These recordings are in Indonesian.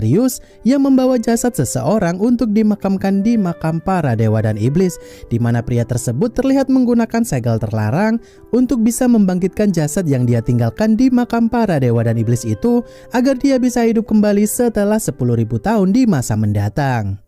misterius yang membawa jasad seseorang untuk dimakamkan di makam para dewa dan iblis, di mana pria tersebut terlihat menggunakan segel terlarang untuk bisa membangkitkan jasad yang dia tinggalkan di makam para dewa dan iblis itu agar dia bisa hidup kembali setelah 10.000 tahun di masa mendatang.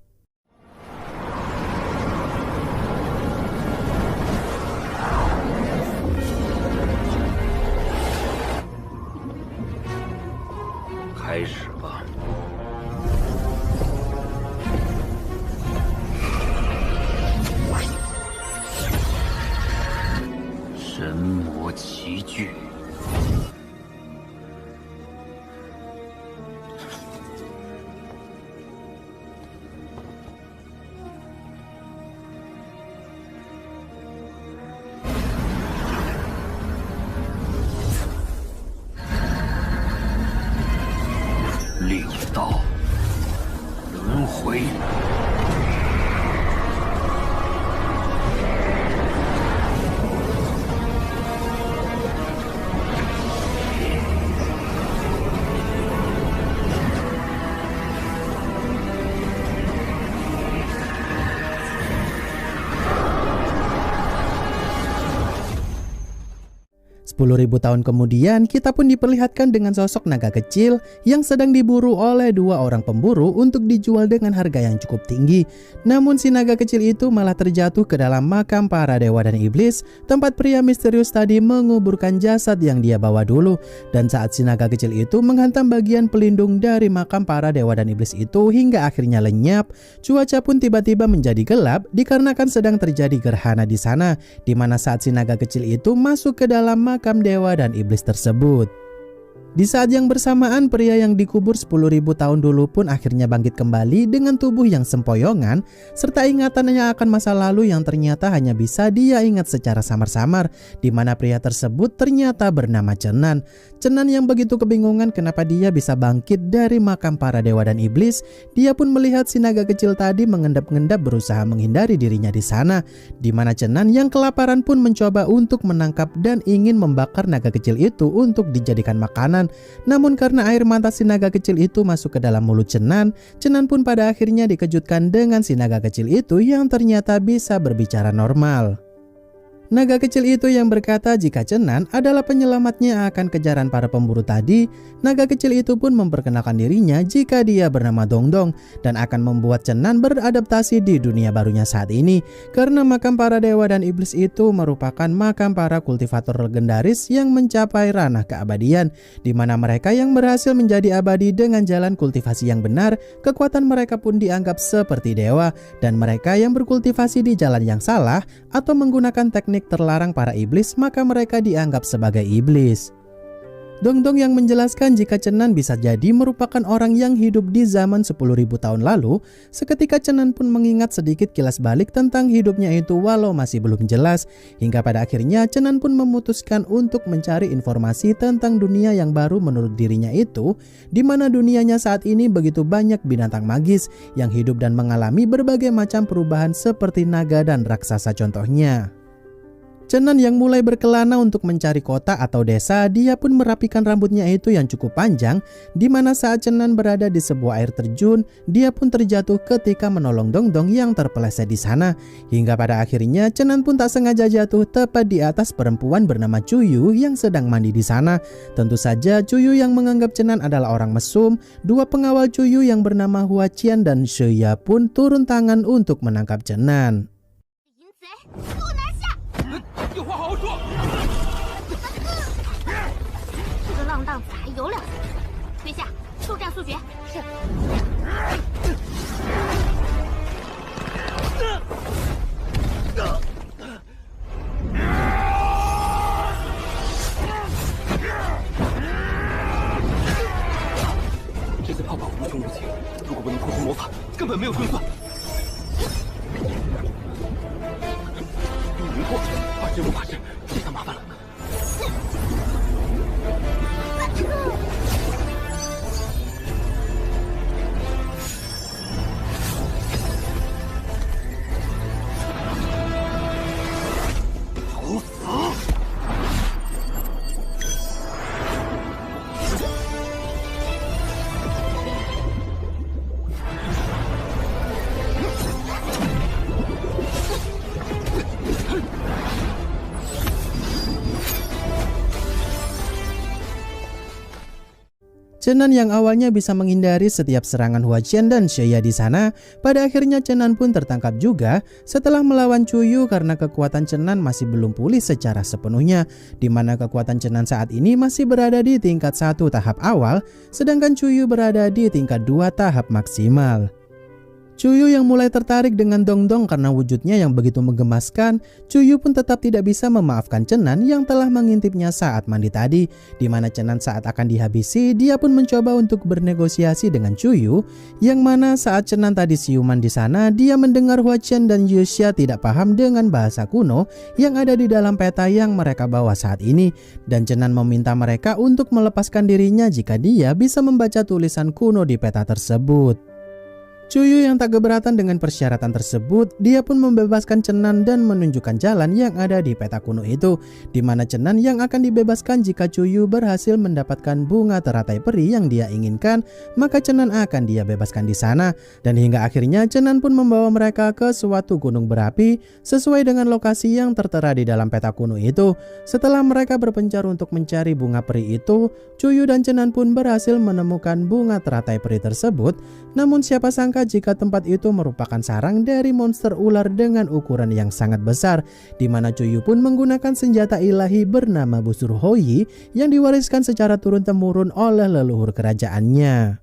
Ribu tahun kemudian, kita pun diperlihatkan dengan sosok naga kecil yang sedang diburu oleh dua orang pemburu untuk dijual dengan harga yang cukup tinggi. Namun si naga kecil itu malah terjatuh ke dalam makam para dewa dan iblis, tempat pria misterius tadi menguburkan jasad yang dia bawa dulu. Dan saat si naga kecil itu menghantam bagian pelindung dari makam para dewa dan iblis itu hingga akhirnya lenyap, cuaca pun tiba-tiba menjadi gelap dikarenakan sedang terjadi gerhana di sana, di mana saat si naga kecil itu masuk ke dalam makam dewa dan iblis tersebut. Di saat yang bersamaan, pria yang dikubur 10.000 tahun dulu pun akhirnya bangkit kembali dengan tubuh yang sempoyongan serta ingatannya akan masa lalu yang ternyata hanya bisa dia ingat secara samar-samar, di mana pria tersebut ternyata bernama Chenan. Chenan yang begitu kebingungan kenapa dia bisa bangkit dari makam para dewa dan iblis. Dia pun melihat si naga kecil tadi mengendap-endap berusaha menghindari dirinya di sana, di mana Chenan yang kelaparan pun mencoba untuk menangkap dan ingin membakar naga kecil itu untuk dijadikan makanan. Namun karena air mata si naga kecil itu masuk ke dalam mulut Chenan pun pada akhirnya dikejutkan dengan si naga kecil itu yang ternyata bisa berbicara normal. Naga kecil itu yang berkata jika Chenan adalah penyelamatnya akan kejaran para pemburu tadi. Naga kecil itu pun memperkenalkan dirinya jika dia bernama Dongdong dan akan membuat Chenan beradaptasi di dunia barunya saat ini. Karena makam para dewa dan iblis itu merupakan makam para kultivator legendaris yang mencapai ranah keabadian, di mana mereka yang berhasil menjadi abadi dengan jalan kultivasi yang benar, kekuatan mereka pun dianggap seperti dewa, dan mereka yang berkultivasi di jalan yang salah atau menggunakan teknik terlarang para iblis, maka mereka dianggap sebagai iblis. Dongdong yang menjelaskan jika Chenan bisa jadi merupakan orang yang hidup di zaman 10.000 tahun lalu. Seketika Chenan pun mengingat sedikit kilas balik tentang hidupnya itu walau masih belum jelas. Hingga pada akhirnya Chenan pun memutuskan untuk mencari informasi tentang dunia yang baru menurut dirinya itu, di mana dunianya saat ini begitu banyak binatang magis yang hidup dan mengalami berbagai macam perubahan seperti naga dan raksasa contohnya. Chenan yang mulai berkelana untuk mencari kota atau desa, dia pun merapikan rambutnya itu yang cukup panjang, di mana saat Chenan berada di sebuah air terjun, dia pun terjatuh ketika menolong Dongdong yang terpeleset di sana. Hingga pada akhirnya Chenan pun tak sengaja jatuh tepat di atas perempuan bernama Cuyu yang sedang mandi di sana. Tentu saja Cuyu yang menganggap Chenan adalah orang mesum. Dua pengawal Cuyu yang bernama Hua Qian dan Sheya pun turun tangan untuk menangkap Chenan. 有话好好说。这个浪荡子还有两分，推下，速战速决。是。这些泡泡无穷无尽，如果不能破除魔法，根本没有胜算。用灵魄。 这无法治，这下麻烦了。找死！ Chenan yang awalnya bisa menghindari setiap serangan Huaqian dan Xie di sana, pada akhirnya Chenan pun tertangkap juga setelah melawan Chuyu karena kekuatan Chenan masih belum pulih secara sepenuhnya, di mana kekuatan Chenan saat ini masih berada di tingkat 1 tahap awal, sedangkan Chuyu berada di tingkat 2 tahap maksimal. Chuyu yang mulai tertarik dengan Dongdong karena wujudnya yang begitu menggemaskan, Chuyu pun tetap tidak bisa memaafkan Chenan yang telah mengintipnya saat mandi tadi, di mana Chenan saat akan dihabisi, dia pun mencoba untuk bernegosiasi dengan Chuyu, yang mana saat Chenan tadi siuman di sana, dia mendengar Huaqian dan Yuxia tidak paham dengan bahasa kuno yang ada di dalam peta yang mereka bawa saat ini, dan Chenan meminta mereka untuk melepaskan dirinya jika dia bisa membaca tulisan kuno di peta tersebut. Chuyu yang tak keberatan dengan persyaratan tersebut, dia pun membebaskan Chenan dan menunjukkan jalan yang ada di peta kuno itu, di mana Chenan yang akan dibebaskan jika Chuyu berhasil mendapatkan bunga teratai peri yang dia inginkan, maka Chenan akan dia bebaskan di sana. Dan hingga akhirnya Chenan pun membawa mereka ke suatu gunung berapi sesuai dengan lokasi yang tertera di dalam peta kuno itu. Setelah mereka berpencar untuk mencari bunga peri itu, Chuyu dan Chenan pun berhasil menemukan bunga teratai peri tersebut. Namun siapa sangka jika tempat itu merupakan sarang dari monster ular dengan ukuran yang sangat besar, di mana Chuyu pun menggunakan senjata ilahi bernama busur Houyi yang diwariskan secara turun-temurun oleh leluhur kerajaannya.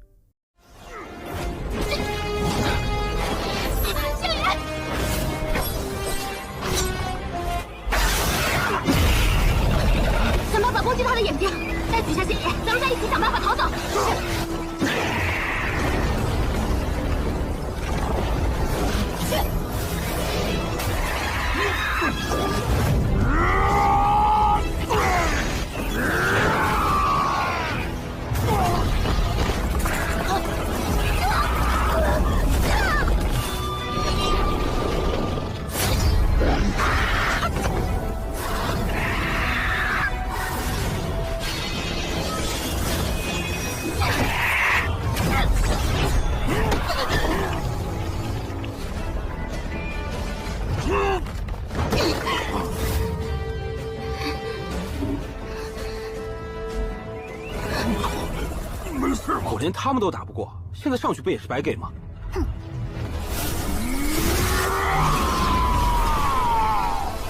我连他们都打不过，现在上去不也是白给吗？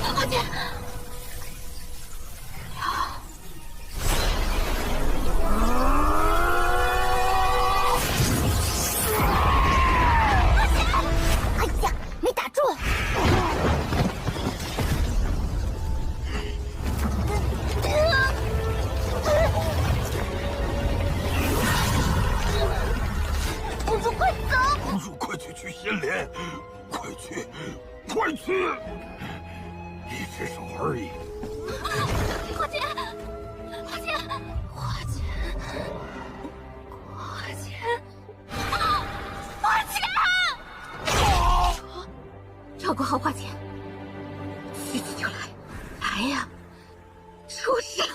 花姐，哎呀，没打中！公主快走！公主，快去仙莲，快去，快去！一只手而已。花姐，花姐，花姐，花姐，花姐！照顾好花姐，需死就来，来呀，畜生！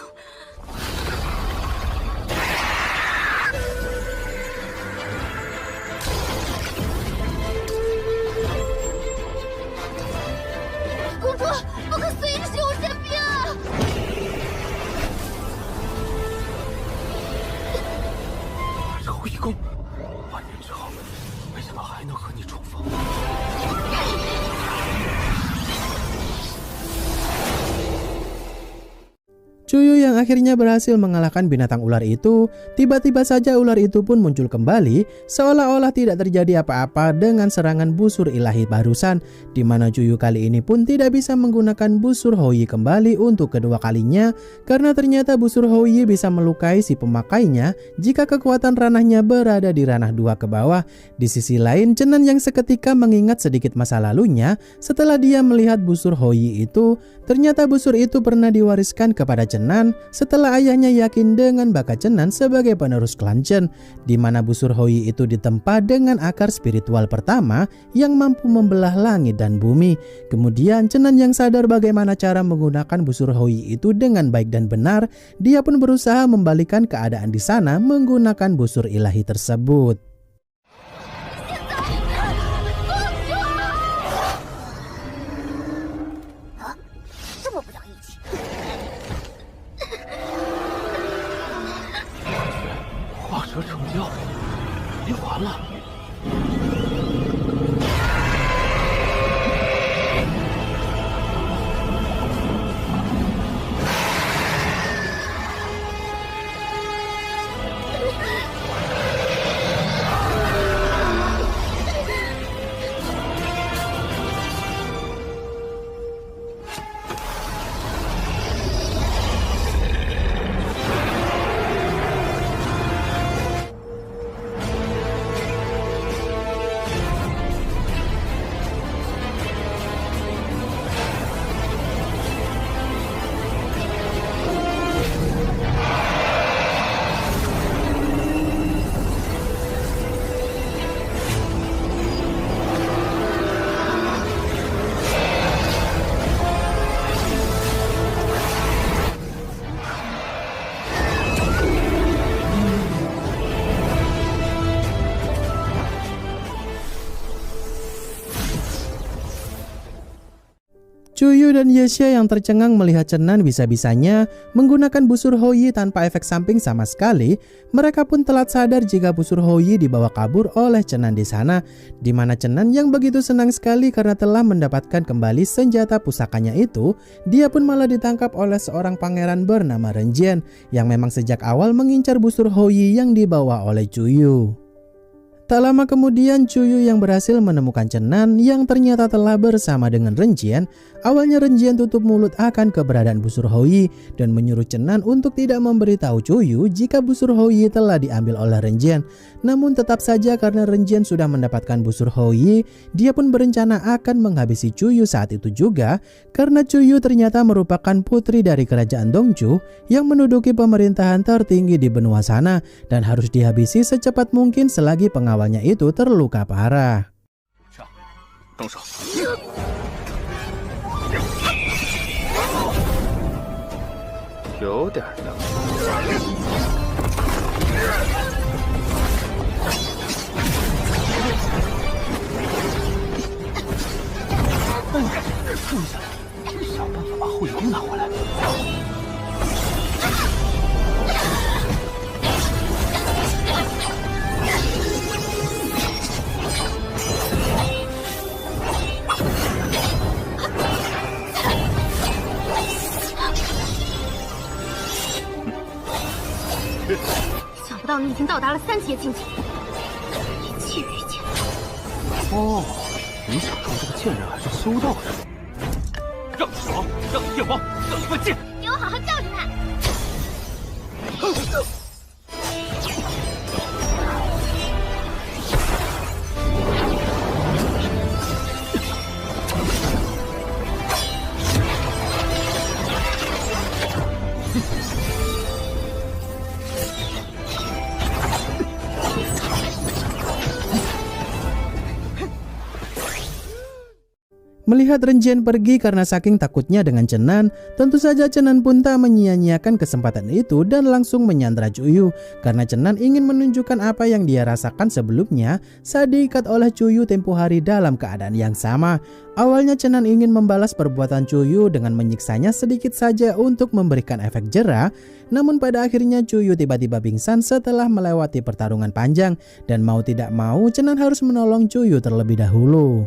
公主，不可随意使用神兵！柔一弓，万年之后，没想到还能和你重逢。 Chuyu yang akhirnya berhasil mengalahkan binatang ular itu, tiba-tiba saja ular itu pun muncul kembali, seolah-olah tidak terjadi apa-apa dengan serangan busur ilahi barusan, di mana Chuyu kali ini pun tidak bisa menggunakan busur Houyi kembali untuk kedua kalinya, karena ternyata busur Houyi bisa melukai si pemakainya jika kekuatan ranahnya berada di ranah 2 ke bawah. Di sisi lain, Chenan yang seketika mengingat sedikit masa lalunya setelah dia melihat busur Houyi itu, ternyata busur itu pernah diwariskan kepada Chenan setelah ayahnya yakin dengan bakat Chenan sebagai penerus klan Chen, di mana busur Houyi itu ditempa dengan akar spiritual pertama yang mampu membelah langit dan bumi. Kemudian Chenan yang sadar bagaimana cara menggunakan busur Houyi itu dengan baik dan benar, dia pun berusaha membalikan keadaan di sana menggunakan busur ilahi tersebut. 画着没完了。Chuyu dan Yexia yang tercengang melihat Chenan bisa-bisanya menggunakan busur Houyi tanpa efek samping sama sekali. Mereka pun telat sadar jika busur Houyi dibawa kabur oleh Chenan di sana, di mana Chenan yang begitu senang sekali karena telah mendapatkan kembali senjata pusakanya itu, dia pun malah ditangkap oleh seorang pangeran bernama Renjian yang memang sejak awal mengincar busur Houyi yang dibawa oleh Chuyu. Tak lama kemudian Chuyu yang berhasil menemukan Chenan yang ternyata telah bersama dengan Renjian. Awalnya Renjian tutup mulut akan keberadaan busur Houyi dan menyuruh Chenan untuk tidak memberitahu Chuyu jika busur Houyi telah diambil oleh Renjian. Namun tetap saja karena Renjian sudah mendapatkan busur Houyi, dia pun berencana akan menghabisi Chuyu saat itu juga, karena Chuyu ternyata merupakan putri dari kerajaan Dongchu yang menduduki pemerintahan tertinggi di benua sana dan harus dihabisi secepat mungkin selagi pengawalnya itu terluka parah. 动手！有点能耐。放下来，想办法把后羿弓拿回来。 想不到你已经到达了3阶境界，一气御剑。哦，没想到这个剑人还是修道士。让手，让剑王，让一份剑。给我好好教训他！ Melihat Renjian pergi karena saking takutnya dengan Chenan, tentu saja Chenan pun tak menyia-nyiakan kesempatan itu dan langsung menyandra Chuyu karena Chenan ingin menunjukkan apa yang dia rasakan sebelumnya saat diikat oleh Chuyu tempo hari dalam keadaan yang sama. Awalnya Chenan ingin membalas perbuatan Chuyu dengan menyiksanya sedikit saja untuk memberikan efek jera, namun pada akhirnya Chuyu tiba-tiba pingsan setelah melewati pertarungan panjang dan mau tidak mau Chenan harus menolong Chuyu terlebih dahulu.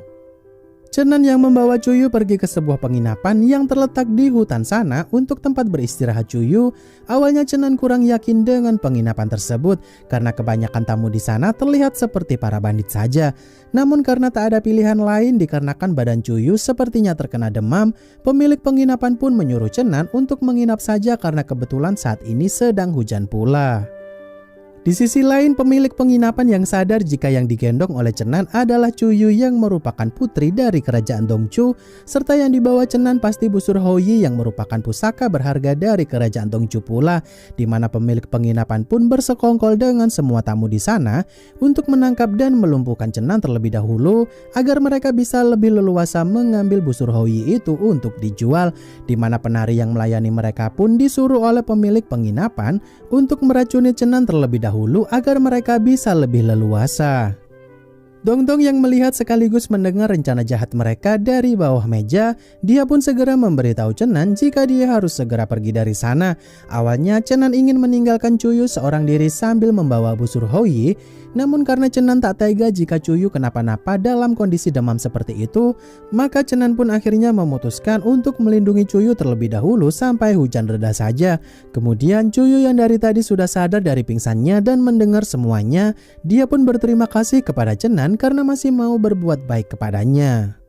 Chenan yang membawa Chuyu pergi ke sebuah penginapan yang terletak di hutan sana untuk tempat beristirahat Chuyu. Awalnya Chenan kurang yakin dengan penginapan tersebut karena kebanyakan tamu di sana terlihat seperti para bandit saja. Namun karena tak ada pilihan lain dikarenakan badan Chuyu sepertinya terkena demam, pemilik penginapan pun menyuruh Chenan untuk menginap saja karena kebetulan saat ini sedang hujan pula. Di sisi lain, pemilik penginapan yang sadar jika yang digendong oleh Chenan adalah Chuyu yang merupakan putri dari kerajaan Dongchu, serta yang dibawa Chenan pasti busur Houyi yang merupakan pusaka berharga dari kerajaan Dongchu pula, di mana pemilik penginapan pun bersekongkol dengan semua tamu di sana untuk menangkap dan melumpuhkan Chenan terlebih dahulu agar mereka bisa lebih leluasa mengambil busur Houyi itu untuk dijual, di mana penari yang melayani mereka pun disuruh oleh pemilik penginapan untuk meracuni Chenan terlebih dahulu agar mereka bisa lebih leluasa. Dongdong yang melihat sekaligus mendengar rencana jahat mereka dari bawah meja, dia pun segera memberitahu Chenan jika dia harus segera pergi dari sana. Awalnya Chenan ingin meninggalkan Chuyu seorang diri sambil membawa busur Houyi, Namun karena Chenan tak tega jika Cuyu kenapa-napa dalam kondisi demam seperti itu, maka Chenan pun akhirnya memutuskan untuk melindungi Cuyu terlebih dahulu sampai hujan reda saja. Kemudian Cuyu yang dari tadi sudah sadar dari pingsannya dan mendengar semuanya, dia pun berterima kasih kepada Chenan karena masih mau berbuat baik kepadanya.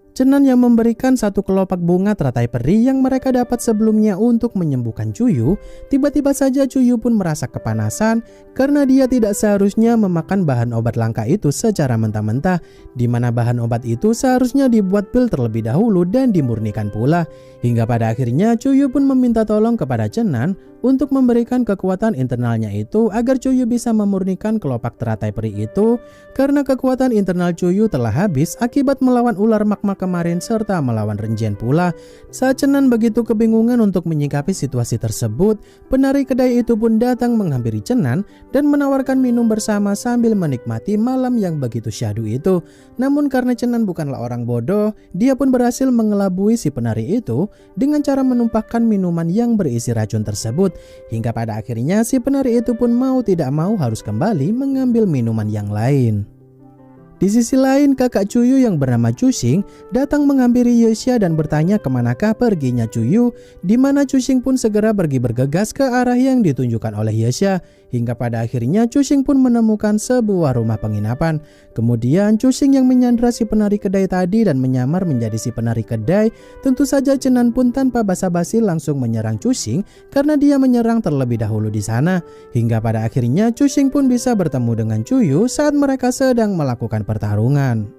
Chenan yang memberikan satu kelopak bunga teratai peri yang mereka dapat sebelumnya untuk menyembuhkan Cuyu. Tiba-tiba saja Cuyu pun merasa kepanasan karena dia tidak seharusnya memakan bahan obat langka itu secara mentah-mentah, di mana bahan obat itu seharusnya dibuat pil terlebih dahulu dan dimurnikan pula. Hingga pada akhirnya Cuyu pun meminta tolong kepada Chenan untuk memberikan kekuatan internalnya itu agar Cuyu bisa memurnikan kelopak teratai peri itu, karena kekuatan internal Cuyu telah habis akibat melawan ular magma kemarin serta melawan Renjian pula. Saat Chenan begitu kebingungan untuk menyikapi situasi tersebut, penari kedai itu pun datang menghampiri Chenan dan menawarkan minum bersama sambil menikmati malam yang begitu syahdu itu. Namun karena Chenan bukanlah orang bodoh, dia pun berhasil mengelabui si penari itu dengan cara menumpahkan minuman yang berisi racun tersebut. Hingga pada akhirnya si penari itu pun mau tidak mau harus kembali mengambil minuman yang lain. Di sisi lain, kakak Cuyu yang bernama Cuxing datang menghampiri Yexia dan bertanya kemanakah perginya Cuyu, di mana Cuxing pun segera pergi bergegas ke arah yang ditunjukkan oleh Yexia. Hingga pada akhirnya Cuxing pun menemukan sebuah rumah penginapan. Kemudian Cuxing yang menyandra si penari kedai tadi dan menyamar menjadi si penari kedai. Tentu saja Chenan pun tanpa basa-basi langsung menyerang Cuxing karena dia menyerang terlebih dahulu di sana. Hingga pada akhirnya Cuxing pun bisa bertemu dengan Cuyu saat mereka sedang melakukan pertarungan.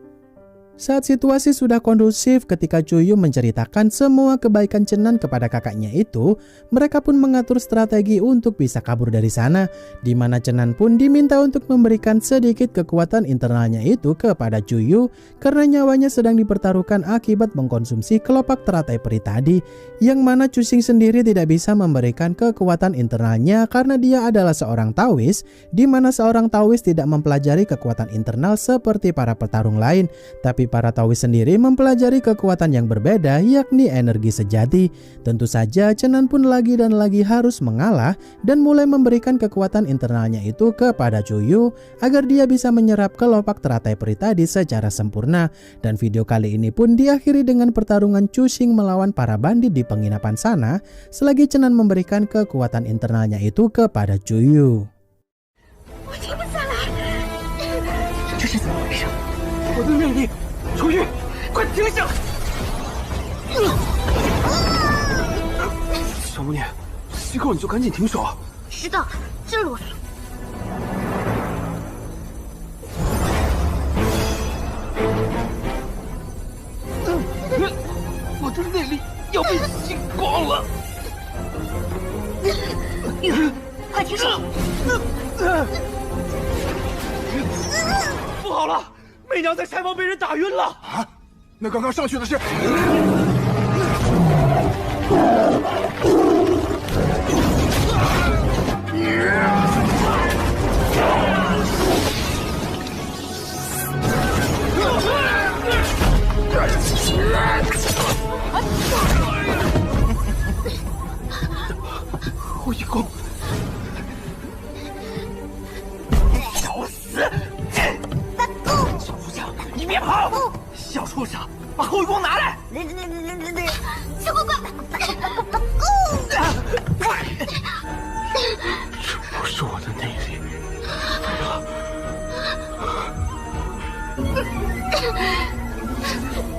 Saat situasi sudah kondusif ketika Cuyu menceritakan semua kebaikan Chenan kepada kakaknya itu, mereka pun mengatur strategi untuk bisa kabur dari sana, di mana Chenan pun diminta untuk memberikan sedikit kekuatan internalnya itu kepada Cuyu karena nyawanya sedang dipertaruhkan akibat mengkonsumsi kelopak teratai peri tadi, yang mana Cuxing sendiri tidak bisa memberikan kekuatan internalnya karena dia adalah seorang Taois, di mana seorang Taois tidak mempelajari kekuatan internal seperti para petarung lain, tapi para Taois sendiri mempelajari kekuatan yang berbeda, yakni energi sejati. Tentu saja Chenan pun lagi dan lagi harus mengalah dan mulai memberikan kekuatan internalnya itu kepada Cuyu agar dia bisa menyerap kelopak teratai peri tadi secara sempurna. Dan video kali ini pun diakhiri dengan pertarungan Cuxing melawan para bandit di penginapan sana, selagi Chenan memberikan kekuatan internalnya itu kepada Cuyu. 我停不下来， 这是怎么回事？我的命令，楚玉，快停下！小母女，息够你就赶紧停手。知道了，真啰嗦。我的内力要被吸光了。快停手！ 不好了，媚娘在前方被人打晕了。啊，那刚刚上去的是？护一公，找死！小畜生，你别跑！小畜生，把后羿弓拿来！小乖乖，这不是我的内力，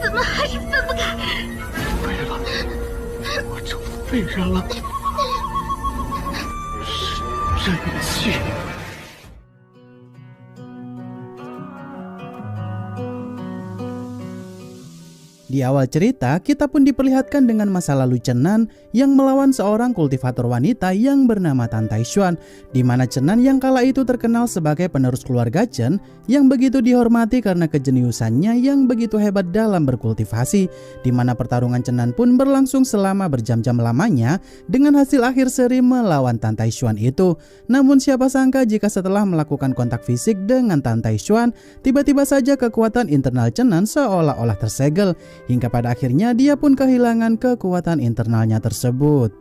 怎么还是分不开？废了，我成废人了。是真气。 Di awal cerita, kita pun diperlihatkan dengan masa lalu Chenan yang melawan seorang kultivator wanita yang bernama Tan Taishuan, di mana Chenan yang kala itu terkenal sebagai penerus keluarga Chen yang begitu dihormati karena kejeniusannya yang begitu hebat dalam berkultivasi, di mana pertarungan Chenan pun berlangsung selama berjam-jam lamanya dengan hasil akhir seri melawan Tan Taishuan itu. Namun siapa sangka jika setelah melakukan kontak fisik dengan Tan Taishuan, tiba-tiba saja kekuatan internal Chenan seolah-olah tersegel, hingga pada akhirnya dia pun kehilangan kekuatan internalnya tersebut.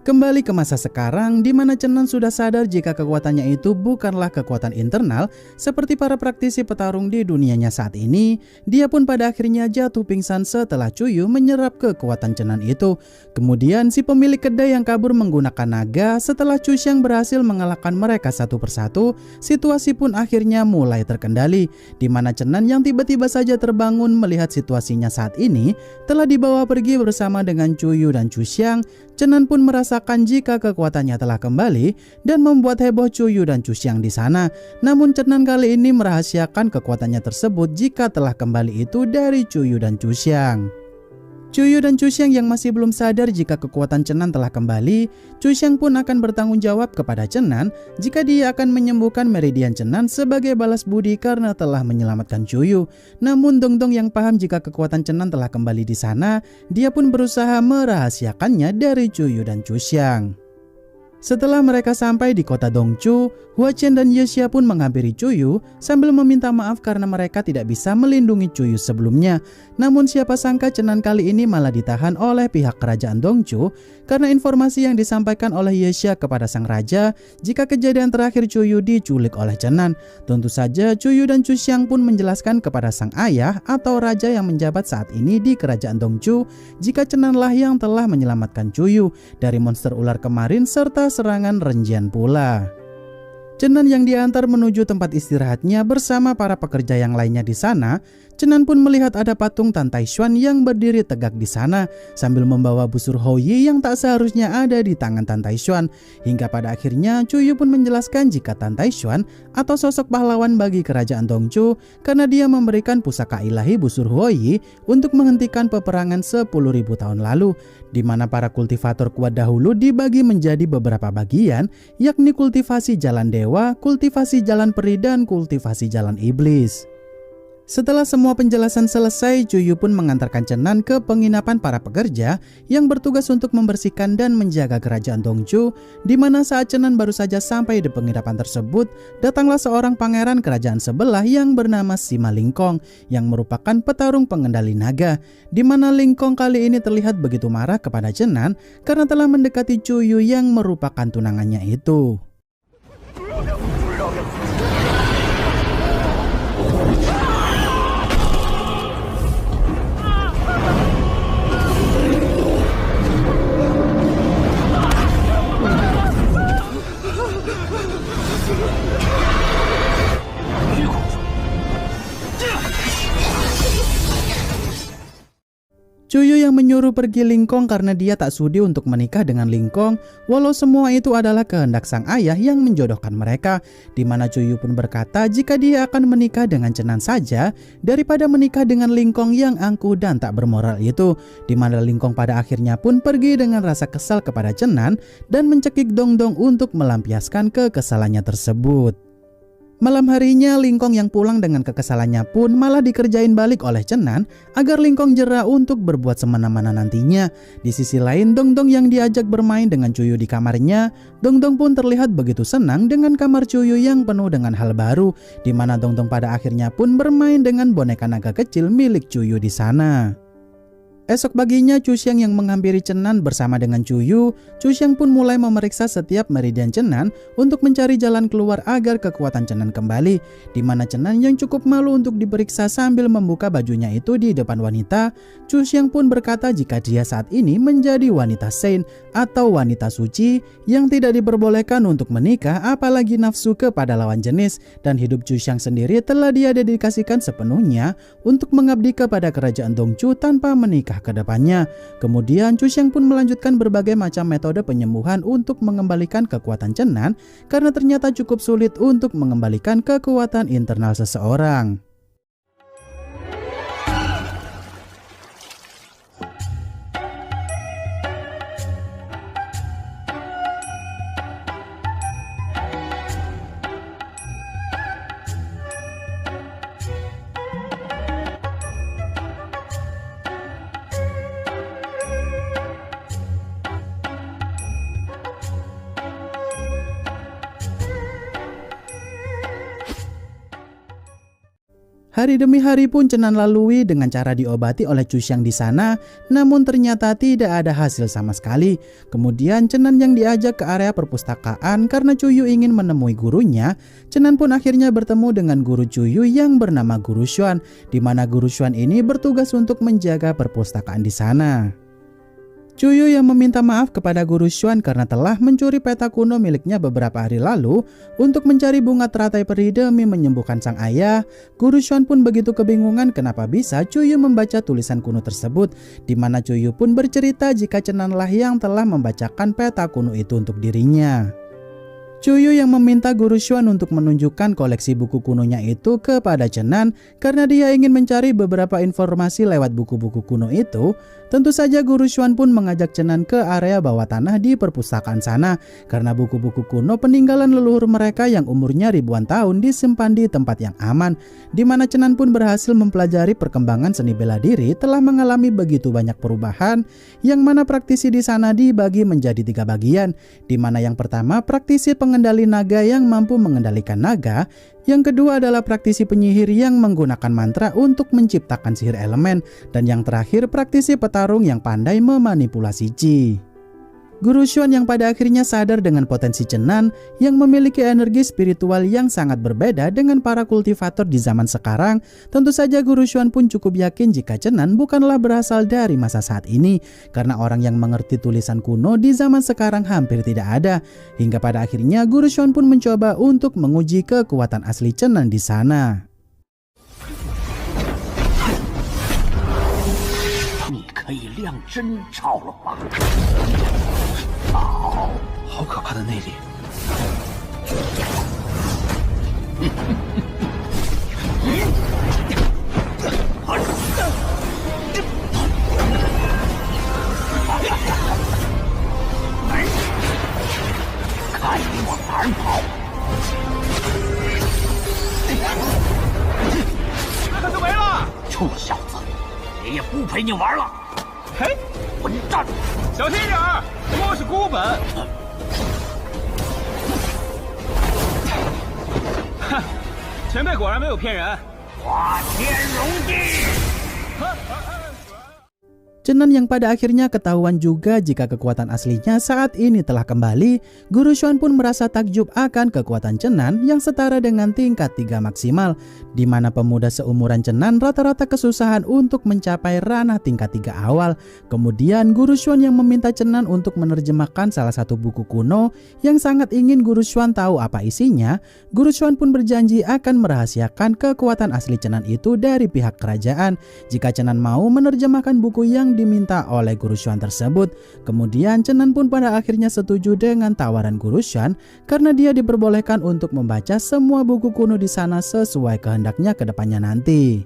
Kembali ke masa sekarang, di mana Chenan sudah sadar jika kekuatannya itu bukanlah kekuatan internal seperti para praktisi petarung di dunianya saat ini. Dia pun pada akhirnya jatuh pingsan setelah Chuyu menyerap kekuatan Chenan itu. Kemudian si pemilik kedai yang kabur menggunakan naga. Setelah Chu Xiang berhasil mengalahkan mereka satu persatu, situasi pun akhirnya mulai terkendali, di mana Chenan yang tiba-tiba saja terbangun melihat situasinya saat ini telah dibawa pergi bersama dengan Chuyu dan Chu Xiang. Chenan pun merasakan jika kekuatannya telah kembali dan membuat heboh Chuyu dan Chu Xiang di sana. Namun Chenan kali ini merahasiakan kekuatannya tersebut jika telah kembali itu dari Chuyu dan Chu Xiang. Chuyu dan Chu Xiang yang masih belum sadar jika kekuatan Chenan telah kembali. Chu Xiang pun akan bertanggung jawab kepada Chenan jika dia akan menyembuhkan meridian Chenan sebagai balas budi karena telah menyelamatkan Chuyu. Namun Dongdong yang paham jika kekuatan Chenan telah kembali di sana, dia pun berusaha merahasiakannya dari Chuyu dan Chu Xiang. Setelah mereka sampai di kota Dongchu, Hua Chen dan Ye Xia pun menghampiri Chuyu sambil meminta maaf karena mereka tidak bisa melindungi Chuyu sebelumnya. Namun siapa sangka Chenan kali ini malah ditahan oleh pihak kerajaan Dongchu karena informasi yang disampaikan oleh Ye Xia kepada sang raja jika kejadian terakhir Chuyu diculik oleh Chenan. Tentu saja Chuyu dan Chu Xiang pun menjelaskan kepada sang ayah atau raja yang menjabat saat ini di kerajaan Dongchu jika Chenanlah yang telah menyelamatkan Chuyu dari monster ular kemarin serta serangan Renjian pula. Chenan yang diantar menuju tempat istirahatnya bersama para pekerja yang lainnya di sana. Chenan pun melihat ada patung Tan Tai Xuan yang berdiri tegak di sana sambil membawa busur Houyi yang tak seharusnya ada di tangan Tan Tai Xuan. Hingga pada akhirnya Chuyu pun menjelaskan jika Tan Tai Xuan atau sosok pahlawan bagi kerajaan Dongchu karena dia memberikan pusaka ilahi busur Houyi untuk menghentikan peperangan 10.000 tahun lalu, di mana para kultivator kuat dahulu dibagi menjadi beberapa bagian, yakni kultivasi jalan dewa, kultivasi jalan peri, dan kultivasi jalan iblis. Setelah semua penjelasan selesai, Chuyu pun mengantarkan Chenan ke penginapan para pekerja yang bertugas untuk membersihkan dan menjaga kerajaan Dongchu, di mana saat Chenan baru saja sampai di penginapan tersebut, datanglah seorang pangeran kerajaan sebelah yang bernama Sima Lingkong yang merupakan petarung pengendali naga, di mana Lingkong kali ini terlihat begitu marah kepada Chenan karena telah mendekati Chuyu yang merupakan tunangannya itu. Chuyu yang menyuruh pergi Lingkong karena dia tak sudi untuk menikah dengan Lingkong, walau semua itu adalah kehendak sang ayah yang menjodohkan mereka, di mana Chuyu pun berkata jika dia akan menikah dengan Chenan saja daripada menikah dengan Lingkong yang angkuh dan tak bermoral itu, di mana Lingkong pada akhirnya pun pergi dengan rasa kesal kepada Chenan dan mencekik Dongdong untuk melampiaskan kekesalannya tersebut. Malam harinya Lingkong yang pulang dengan kekesalannya pun malah dikerjain balik oleh Chenan agar Lingkong jera untuk berbuat semena-mena nantinya. Di sisi lain Dongdong yang diajak bermain dengan Chuyu di kamarnya, Dongdong pun terlihat begitu senang dengan kamar Chuyu yang penuh dengan hal baru, di mana Dongdong pada akhirnya pun bermain dengan boneka naga kecil milik Chuyu di sana. Esok paginya Chu Xiang yang menghampiri Chenan bersama dengan Chuyu. Chu Xiang pun mulai memeriksa setiap meridian Chenan untuk mencari jalan keluar agar kekuatan Chenan kembali, di mana Chenan yang cukup malu untuk diperiksa sambil membuka bajunya itu di depan wanita. Chu Xiang pun berkata jika dia saat ini menjadi wanita Saint atau wanita suci yang tidak diperbolehkan untuk menikah apalagi nafsu kepada lawan jenis, dan hidup Chu Xiang sendiri telah dia dedikasikan sepenuhnya untuk mengabdi kepada kerajaan Dongchu tanpa menikah ke depannya. Kemudian Chu Xiang pun melanjutkan berbagai macam metode penyembuhan untuk mengembalikan kekuatan Chenan karena ternyata cukup sulit untuk mengembalikan kekuatan internal seseorang. Hari demi hari pun Cenan lalui dengan cara diobati oleh Cu Xiang di sana, namun ternyata tidak ada hasil sama sekali. Kemudian Cenan yang diajak ke area perpustakaan karena Cuyu ingin menemui gurunya. Cenan pun akhirnya bertemu dengan guru Cuyu yang bernama Guru Xuan, di mana Guru Xuan ini bertugas untuk menjaga perpustakaan di sana. Cuyu yang meminta maaf kepada Guru Xuan karena telah mencuri peta kuno miliknya beberapa hari lalu untuk mencari bunga teratai peri demi menyembuhkan sang ayah. Guru Xuan pun begitu kebingungan kenapa bisa Cuyu membaca tulisan kuno tersebut, di mana Cuyu pun bercerita jika Cenanlah yang telah membacakan peta kuno itu untuk dirinya. Cuyu yang meminta Guru Xuan untuk menunjukkan koleksi buku kunonya itu kepada Cenan karena dia ingin mencari beberapa informasi lewat buku-buku kuno itu. Tentu saja Guru Xuan pun mengajak Cenan ke area bawah tanah di perpustakaan sana karena buku-buku kuno peninggalan leluhur mereka yang umurnya ribuan tahun disimpan di tempat yang aman, di mana Cenan pun berhasil mempelajari perkembangan seni bela diri telah mengalami begitu banyak perubahan, yang mana praktisi di sana dibagi menjadi 3 bagian, di mana yang pertama praktisi pengendali naga yang mampu mengendalikan naga, yang kedua adalah praktisi penyihir yang menggunakan mantra untuk menciptakan sihir elemen, dan yang terakhir praktisi petarung yang pandai memanipulasi Qi. Guru Xuan yang pada akhirnya sadar dengan potensi Cenan yang memiliki energi spiritual yang sangat berbeda dengan para kultivator di zaman sekarang. Tentu saja Guru Xuan pun cukup yakin jika Cenan bukanlah berasal dari masa saat ini, karena orang yang mengerti tulisan kuno di zaman sekarang hampir tidak ada. Hingga pada akhirnya Guru Xuan pun mencoba untuk menguji kekuatan asli Cenan di sana. 你可以亮真钞了吧？好，好可怕的内力！看你往哪儿跑！可就没了！臭小子，爷爷不陪你玩了！嘿，混蛋！ 小心点儿，摸是孤本。哼，前辈果然没有骗人。化天容地。 Cenan yang pada akhirnya ketahuan juga jika kekuatan aslinya saat ini telah kembali. Guru Xuan pun merasa takjub akan kekuatan Cenan yang setara dengan tingkat 3 maksimal, di mana pemuda seumuran Cenan rata-rata kesusahan untuk mencapai ranah tingkat 3 awal. Kemudian Guru Xuan yang meminta Cenan untuk menerjemahkan salah satu buku kuno yang sangat ingin Guru Xuan tahu apa isinya. Guru Xuan pun berjanji akan merahasiakan kekuatan asli Cenan itu dari pihak kerajaan jika Cenan mau menerjemahkan buku yang diminta oleh Guru Xuan tersebut. Kemudian Cenan pun pada akhirnya setuju dengan tawaran Guru Xuan karena dia diperbolehkan untuk membaca semua buku kuno di sana sesuai kehendaknya ke depannya nanti.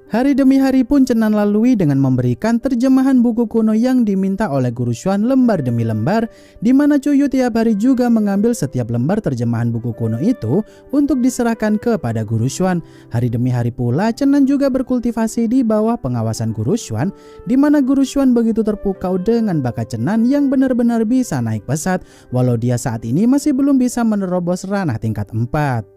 Hari demi hari pun Cenan lalui dengan memberikan terjemahan buku kuno yang diminta oleh Guru Xuan lembar demi lembar, di mana Cuyu tiap hari juga mengambil setiap lembar terjemahan buku kuno itu untuk diserahkan kepada Guru Xuan. Hari demi hari pula Cenan juga berkultivasi di bawah pengawasan Guru Xuan, di mana Guru Xuan begitu terpukau dengan bakat Cenan yang benar-benar bisa naik pesat, walau dia saat ini masih belum bisa menerobos ranah tingkat 4.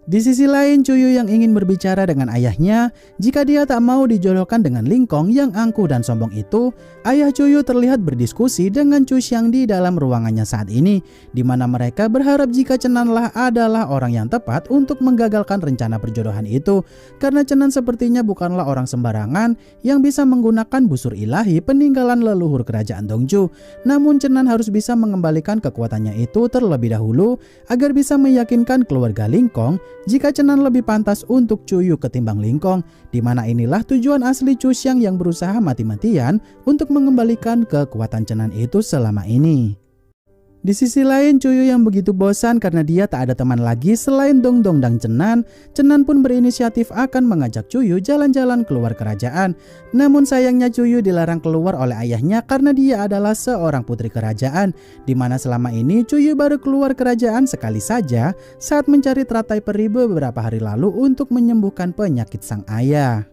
Di sisi lain, Cuyu yang ingin berbicara dengan ayahnya jika dia tak mau dijodohkan dengan Lingkong yang angkuh dan sombong itu. Ayah Cuyu terlihat berdiskusi dengan Cu Xiang di dalam ruangannya saat ini, di mana mereka berharap jika Cenanlah adalah orang yang tepat untuk menggagalkan rencana perjodohan itu, karena Cenan sepertinya bukanlah orang sembarangan yang bisa menggunakan busur ilahi peninggalan leluhur kerajaan Dongju. Namun Cenan harus bisa mengembalikan kekuatannya itu terlebih dahulu agar bisa meyakinkan keluarga Lingkong jika Cenan lebih pantas untuk Cuyu ketimbang Lingkong, di mana inilah tujuan asli Cu Xiang yang berusaha mati-matian untuk mengembalikan kekuatan Cenan itu selama ini. Di sisi lain, Cuyu yang begitu bosan karena dia tak ada teman lagi selain Dongdong dan Cenan. Cenan pun berinisiatif akan mengajak Cuyu jalan-jalan keluar kerajaan. Namun sayangnya Cuyu dilarang keluar oleh ayahnya karena dia adalah seorang putri kerajaan, di mana selama ini Cuyu baru keluar kerajaan sekali saja saat mencari teratai peri beberapa hari lalu untuk menyembuhkan penyakit sang ayah.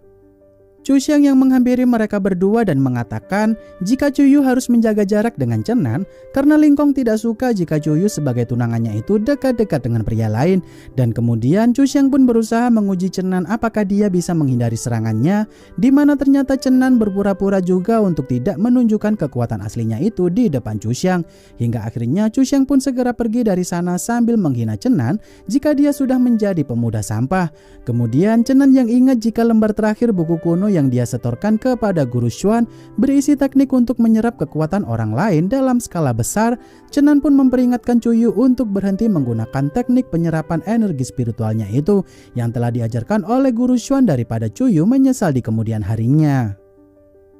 Chu Xiang yang menghampiri mereka berdua dan mengatakan jika Chu Yu harus menjaga jarak dengan Chen Nan karena Ling Kong tidak suka jika Chu Yu sebagai tunangannya itu dekat-dekat dengan pria lain. Dan kemudian Chu Xiang pun berusaha menguji Chen Nan apakah dia bisa menghindari serangannya, di mana ternyata Chen Nan berpura-pura juga untuk tidak menunjukkan kekuatan aslinya itu di depan Chu Xiang. Hingga akhirnya Chu Xiang pun segera pergi dari sana sambil menghina Chen Nan jika dia sudah menjadi pemuda sampah. Kemudian Chen Nan yang ingat jika lembar terakhir buku kuno yang dia setorkan kepada guru Xuan berisi teknik untuk menyerap kekuatan orang lain dalam skala besar, Chen Nan pun memperingatkan Chu Yu untuk berhenti menggunakan teknik penyerapan energi spiritualnya itu yang telah diajarkan oleh guru Xuan daripada Chu Yu menyesal di kemudian harinya.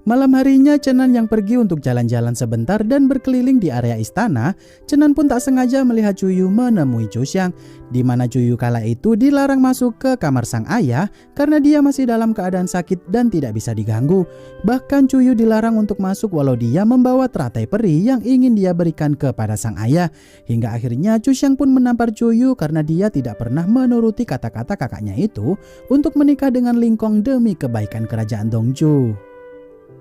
Malam harinya Chen Nan yang pergi untuk jalan-jalan sebentar dan berkeliling di area istana. Chen Nan pun tak sengaja melihat Chu Yu menemui Chu Xiang, di mana Chu Yu kala itu dilarang masuk ke kamar sang ayah karena dia masih dalam keadaan sakit dan tidak bisa diganggu. Bahkan Chu Yu dilarang untuk masuk walau dia membawa teratai peri yang ingin dia berikan kepada sang ayah. Hingga akhirnya Chu Xiang pun menampar Chu Yu karena dia tidak pernah menuruti kata-kata kakaknya itu untuk menikah dengan Ling Kong demi kebaikan kerajaan Dongzhou.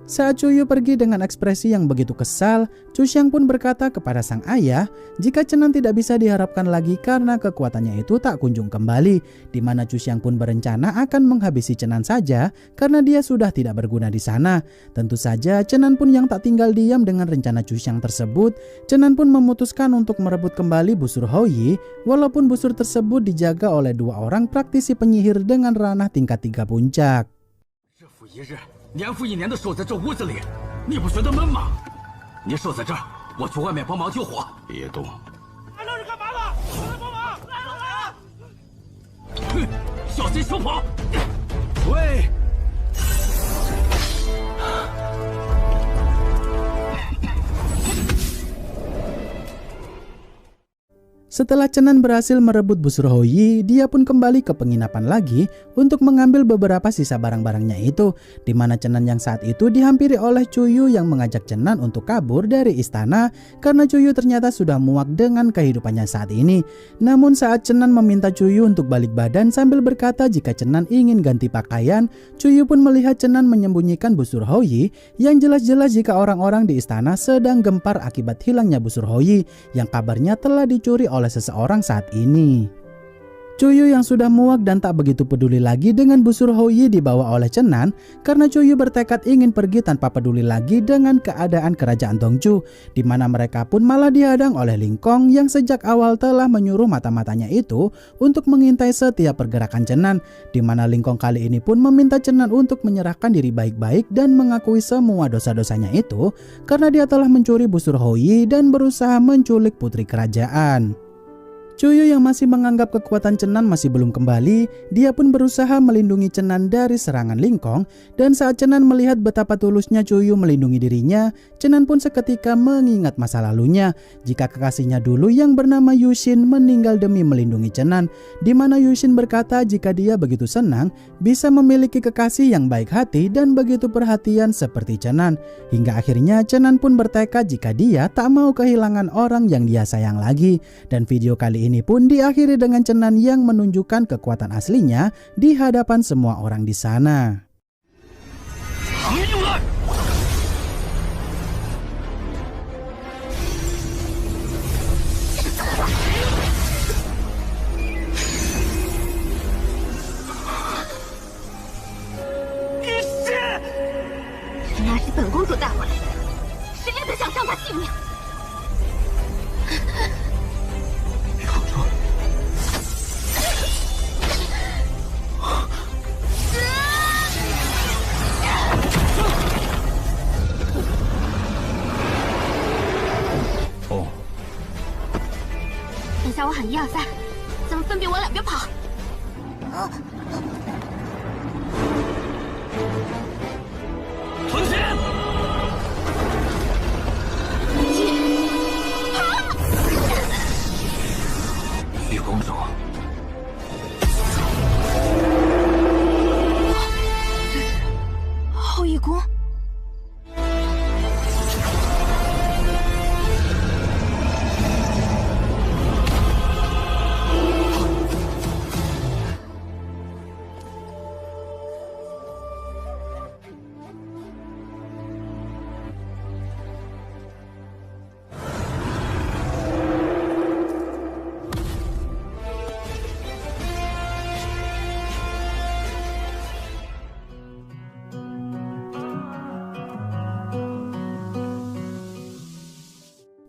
Saat Chu Yu pergi dengan ekspresi yang begitu kesal, Chu Xiang pun berkata kepada sang ayah jika Chen Nan tidak bisa diharapkan lagi karena kekuatannya itu tak kunjung kembali, di mana Chu Xiang pun berencana akan menghabisi Chen Nan saja karena dia sudah tidak berguna di sana. Tentu saja Chen Nan pun yang tak tinggal diam dengan rencana Chu Xiang tersebut. Chen Nan pun memutuskan untuk merebut kembali busur Hou Yi, walaupun busur tersebut dijaga oleh dua orang praktisi penyihir dengan ranah tingkat 3 puncak. 年复一年的守在这屋子里，你不觉得闷吗？你守在这儿，我去外面帮忙救火。别动！来这是干嘛的？我来帮忙！来了来了！哼，小心手跑！喂！ Setelah Chen Nan berhasil merebut busur Hou Yi, dia pun kembali ke penginapan lagi untuk mengambil beberapa sisa barang-barangnya itu, di mana Chen Nan yang saat itu dihampiri oleh Chu Yu yang mengajak Chen Nan untuk kabur dari istana karena Chu Yu ternyata sudah muak dengan kehidupannya saat ini. Namun saat Chen Nan meminta Chu Yu untuk balik badan sambil berkata jika Chen Nan ingin ganti pakaian, Chu Yu pun melihat Chen Nan menyembunyikan busur Hou Yi yang jelas-jelas jika orang-orang di istana sedang gempar akibat hilangnya busur Hou Yi yang kabarnya telah dicuri oleh seseorang saat ini. Chu Yu yang sudah muak dan tak begitu peduli lagi dengan busur Hou Yi dibawa oleh Chen Nan karena Chu Yu bertekad ingin pergi tanpa peduli lagi dengan keadaan kerajaan Dongzhou, di mana mereka pun malah dihadang oleh Ling Kong yang sejak awal telah menyuruh mata-matanya itu untuk mengintai setiap pergerakan Chen Nan, di mana Ling Kong kali ini pun meminta Chen Nan untuk menyerahkan diri baik-baik dan mengakui semua dosa-dosanya itu karena dia telah mencuri busur Hou Yi dan berusaha menculik putri kerajaan. Chu Yu yang masih menganggap kekuatan Chen Nan masih belum kembali, dia pun berusaha melindungi Chen Nan dari serangan Ling Kong, dan saat Chen Nan melihat betapa tulusnya Chu Yu melindungi dirinya, Chen Nan pun seketika mengingat masa lalunya jika kekasihnya dulu yang bernama Yu Xin meninggal demi melindungi Chen Nan, di mana Yu Xin berkata jika dia begitu senang bisa memiliki kekasih yang baik hati dan begitu perhatian seperti Chen Nan. Hingga akhirnya Chen Nan pun bertekad jika dia tak mau kehilangan orang yang dia sayang lagi. Dan video kali ini pun diakhiri dengan Chen Nan yang menunjukkan kekuatan aslinya di hadapan semua orang di sana.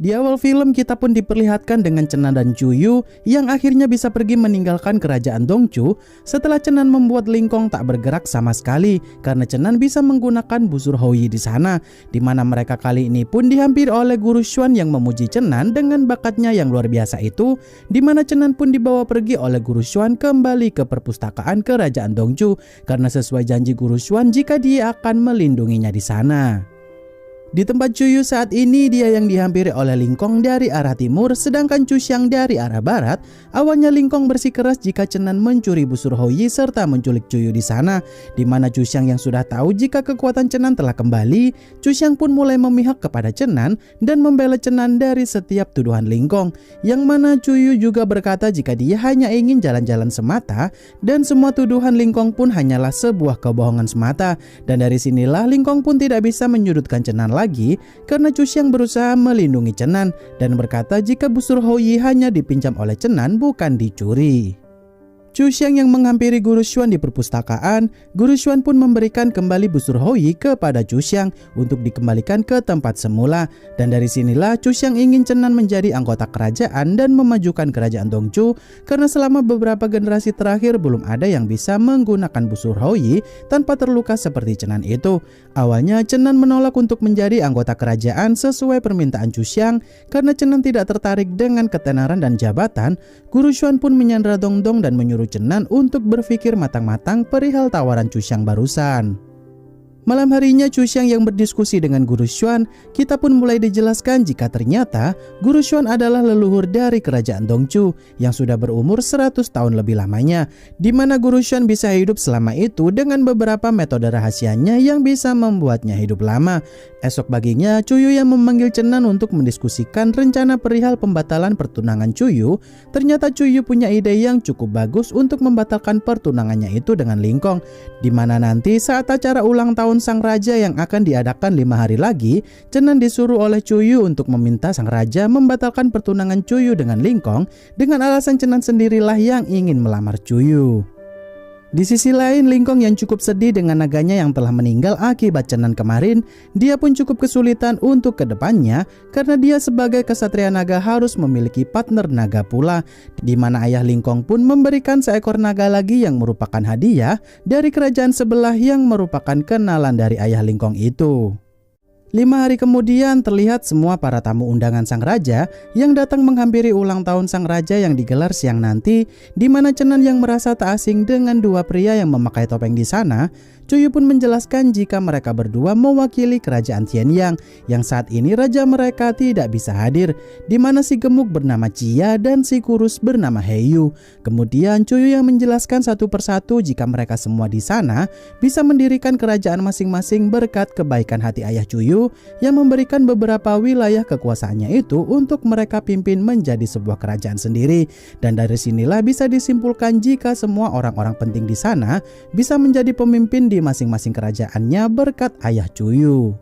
Di awal film kita pun diperlihatkan dengan Chenan dan Chuyu yang akhirnya bisa pergi meninggalkan kerajaan Dongchu setelah Chenan membuat Lingkong tak bergerak sama sekali karena Chenan bisa menggunakan busur Houyi di sana, di mana mereka kali ini pun dihampiri oleh guru Xuan yang memuji Chenan dengan bakatnya yang luar biasa itu, di mana Chenan pun dibawa pergi oleh guru Xuan kembali ke perpustakaan kerajaan Dongchu karena sesuai janji guru Xuan jika dia akan melindunginya di sana. Di tempat Chuyu saat ini dia yang dihampiri oleh Lingkong dari arah timur, sedangkan Chuxiang dari arah barat. Awalnya Lingkong bersikeras jika Chenan mencuri busur Houyi serta menculik Chuyu di sana, di mana Chuxiang yang sudah tahu jika kekuatan Chenan telah kembali, Chuxiang pun mulai memihak kepada Chenan dan membela Chenan dari setiap tuduhan Lingkong, yang mana Chuyu juga berkata jika dia hanya ingin jalan-jalan semata dan semua tuduhan Lingkong pun hanyalah sebuah kebohongan semata, dan dari sinilah Lingkong pun tidak bisa menyudutkan Chenan lagi karena Chuxiang berusaha melindungi Chenan dan berkata jika busur Houyi hanya dipinjam oleh Chenan bukan dicuri. Chuxiang yang menghampiri guru Xuan di perpustakaan, guru Xuan pun memberikan kembali busur Houyi kepada Chuxiang untuk dikembalikan ke tempat semula, dan dari sinilah Chuxiang ingin Chenan menjadi anggota kerajaan dan memajukan kerajaan Dongchu karena selama beberapa generasi terakhir belum ada yang bisa menggunakan busur Houyi tanpa terluka seperti Chenan itu. Awalnya Chenan menolak untuk menjadi anggota kerajaan sesuai permintaan Chuxiang karena Chenan tidak tertarik dengan ketenaran dan jabatan. Guru Xuan pun menyandra Dongdong dan menyuruh Chenan untuk berpikir matang-matang perihal tawaran Chuxiang barusan. Malam harinya Chuxiang yang berdiskusi dengan guru Xuan, kita pun mulai dijelaskan jika ternyata guru Xuan adalah leluhur dari kerajaan Dongchu yang sudah berumur 100 tahun lebih lamanya, di mana guru Xuan bisa hidup selama itu dengan beberapa metode rahasianya yang bisa membuatnya hidup lama. Esok paginya Chuyu yang memanggil Chenan untuk mendiskusikan rencana perihal pembatalan pertunangan Chuyu. Ternyata Chuyu punya ide yang cukup bagus untuk membatalkan pertunangannya itu dengan Lingkong, di mana nanti saat acara ulang tahun sang raja yang akan diadakan 5 hari lagi, Chenan disuruh oleh Chuyu untuk meminta sang raja membatalkan pertunangan Chuyu dengan Lingkong dengan alasan Chenan sendirilah yang ingin melamar Chuyu. Di sisi lain, Lingkong yang cukup sedih dengan naganya yang telah meninggal akibat Chenan kemarin, dia pun cukup kesulitan untuk kedepannya karena dia sebagai kesatria naga harus memiliki partner naga pula, di mana ayah Lingkong pun memberikan seekor naga lagi yang merupakan hadiah dari kerajaan sebelah yang merupakan kenalan dari ayah Lingkong itu. 5 hari kemudian terlihat semua para tamu undangan sang raja yang datang menghampiri ulang tahun sang raja yang digelar siang nanti, di mana Chenan yang merasa tak asing dengan dua pria yang memakai topeng di sana. Chuyu pun menjelaskan jika mereka berdua mewakili kerajaan Tianyang yang saat ini raja mereka tidak bisa hadir, di mana si gemuk bernama Chia dan si kurus bernama Heiyu. Kemudian Chuyu yang menjelaskan satu persatu jika mereka semua di sana bisa mendirikan kerajaan masing-masing berkat kebaikan hati ayah Chuyu yang memberikan beberapa wilayah kekuasaannya itu untuk mereka pimpin menjadi sebuah kerajaan sendiri. Dan dari sinilah bisa disimpulkan jika semua orang-orang penting di sana bisa menjadi pemimpin di masing-masing kerajaannya berkat ayah Chuyu.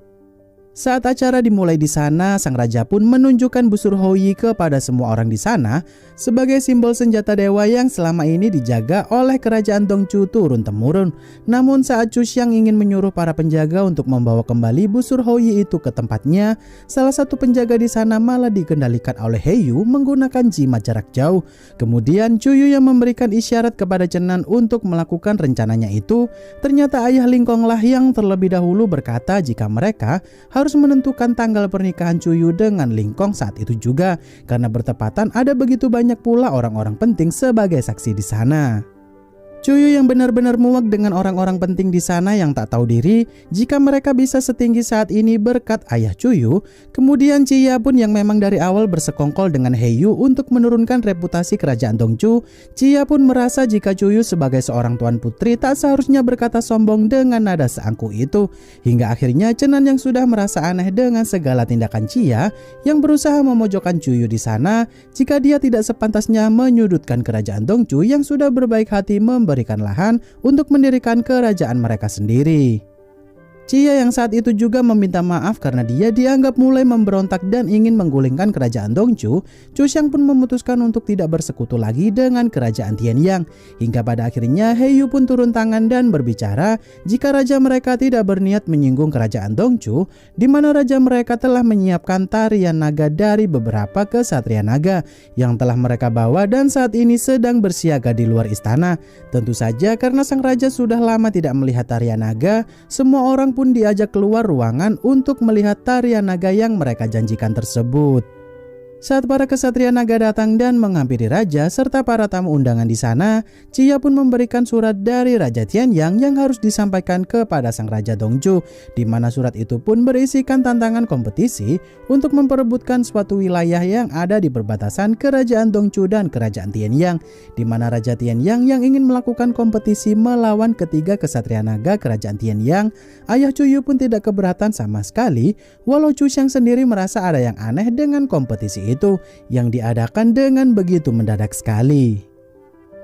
Saat acara dimulai di sana, sang raja pun menunjukkan busur Houyi kepada semua orang di sana sebagai simbol senjata dewa yang selama ini dijaga oleh kerajaan Dongchu turun-temurun. Namun saat Chuxiang ingin menyuruh para penjaga untuk membawa kembali busur Houyi itu ke tempatnya, salah satu penjaga di sana malah dikendalikan oleh Heiyu menggunakan jimat jarak jauh. Kemudian Chuyu yang memberikan isyarat kepada Chenan untuk melakukan rencananya itu, ternyata ayah Lingkong lah yang terlebih dahulu berkata jika mereka harus menentukan tanggal pernikahan Chuyu dengan Lingkong saat itu juga, karena bertepatan ada begitu banyak pula orang-orang penting sebagai saksi di sana. Chuyu yang benar-benar muak dengan orang-orang penting di sana yang tak tahu diri jika mereka bisa setinggi saat ini berkat ayah Chuyu. Kemudian Chia pun yang memang dari awal bersekongkol dengan Heiyu untuk menurunkan reputasi kerajaan Dongchu. Chia pun merasa jika Chuyu sebagai seorang tuan putri tak seharusnya berkata sombong dengan nada seangkuh itu. Hingga akhirnya Chenan yang sudah merasa aneh dengan segala tindakan Chia yang berusaha memojokkan Chuyu di sana jika dia tidak sepantasnya menyudutkan kerajaan Dongchu yang sudah berbaik hati memberikan lahan untuk mendirikan kerajaan mereka sendiri. Cia yang saat itu juga meminta maaf karena dia dianggap mulai memberontak dan ingin menggulingkan kerajaan Dongchu. Chu Xiang pun memutuskan untuk tidak bersekutu lagi dengan kerajaan Tianyang. Hingga pada akhirnya He Yu pun turun tangan dan berbicara jika raja mereka tidak berniat menyinggung kerajaan Dongchu, di mana raja mereka telah menyiapkan tarian naga dari beberapa kesatria naga yang telah mereka bawa dan saat ini sedang bersiaga di luar istana. Tentu saja karena sang raja sudah lama tidak melihat tarian naga, semua orang pun diajak keluar ruangan untuk melihat tarian naga yang mereka janjikan tersebut. Saat para kesatria naga datang dan menghampiri raja serta para tamu undangan di sana, Cia pun memberikan surat dari Raja Tianyang yang harus disampaikan kepada sang Raja Dongchu, di mana surat itu pun berisikan tantangan kompetisi untuk memperebutkan suatu wilayah yang ada di perbatasan kerajaan Dongchu dan kerajaan Tianyang, di mana Raja Tianyang yang ingin melakukan kompetisi melawan ketiga kesatria naga kerajaan Tianyang. Ayah Chu Yu pun tidak keberatan sama sekali, walau Chu Xiang sendiri merasa ada yang aneh dengan kompetisi itu yang diadakan dengan begitu mendadak sekali.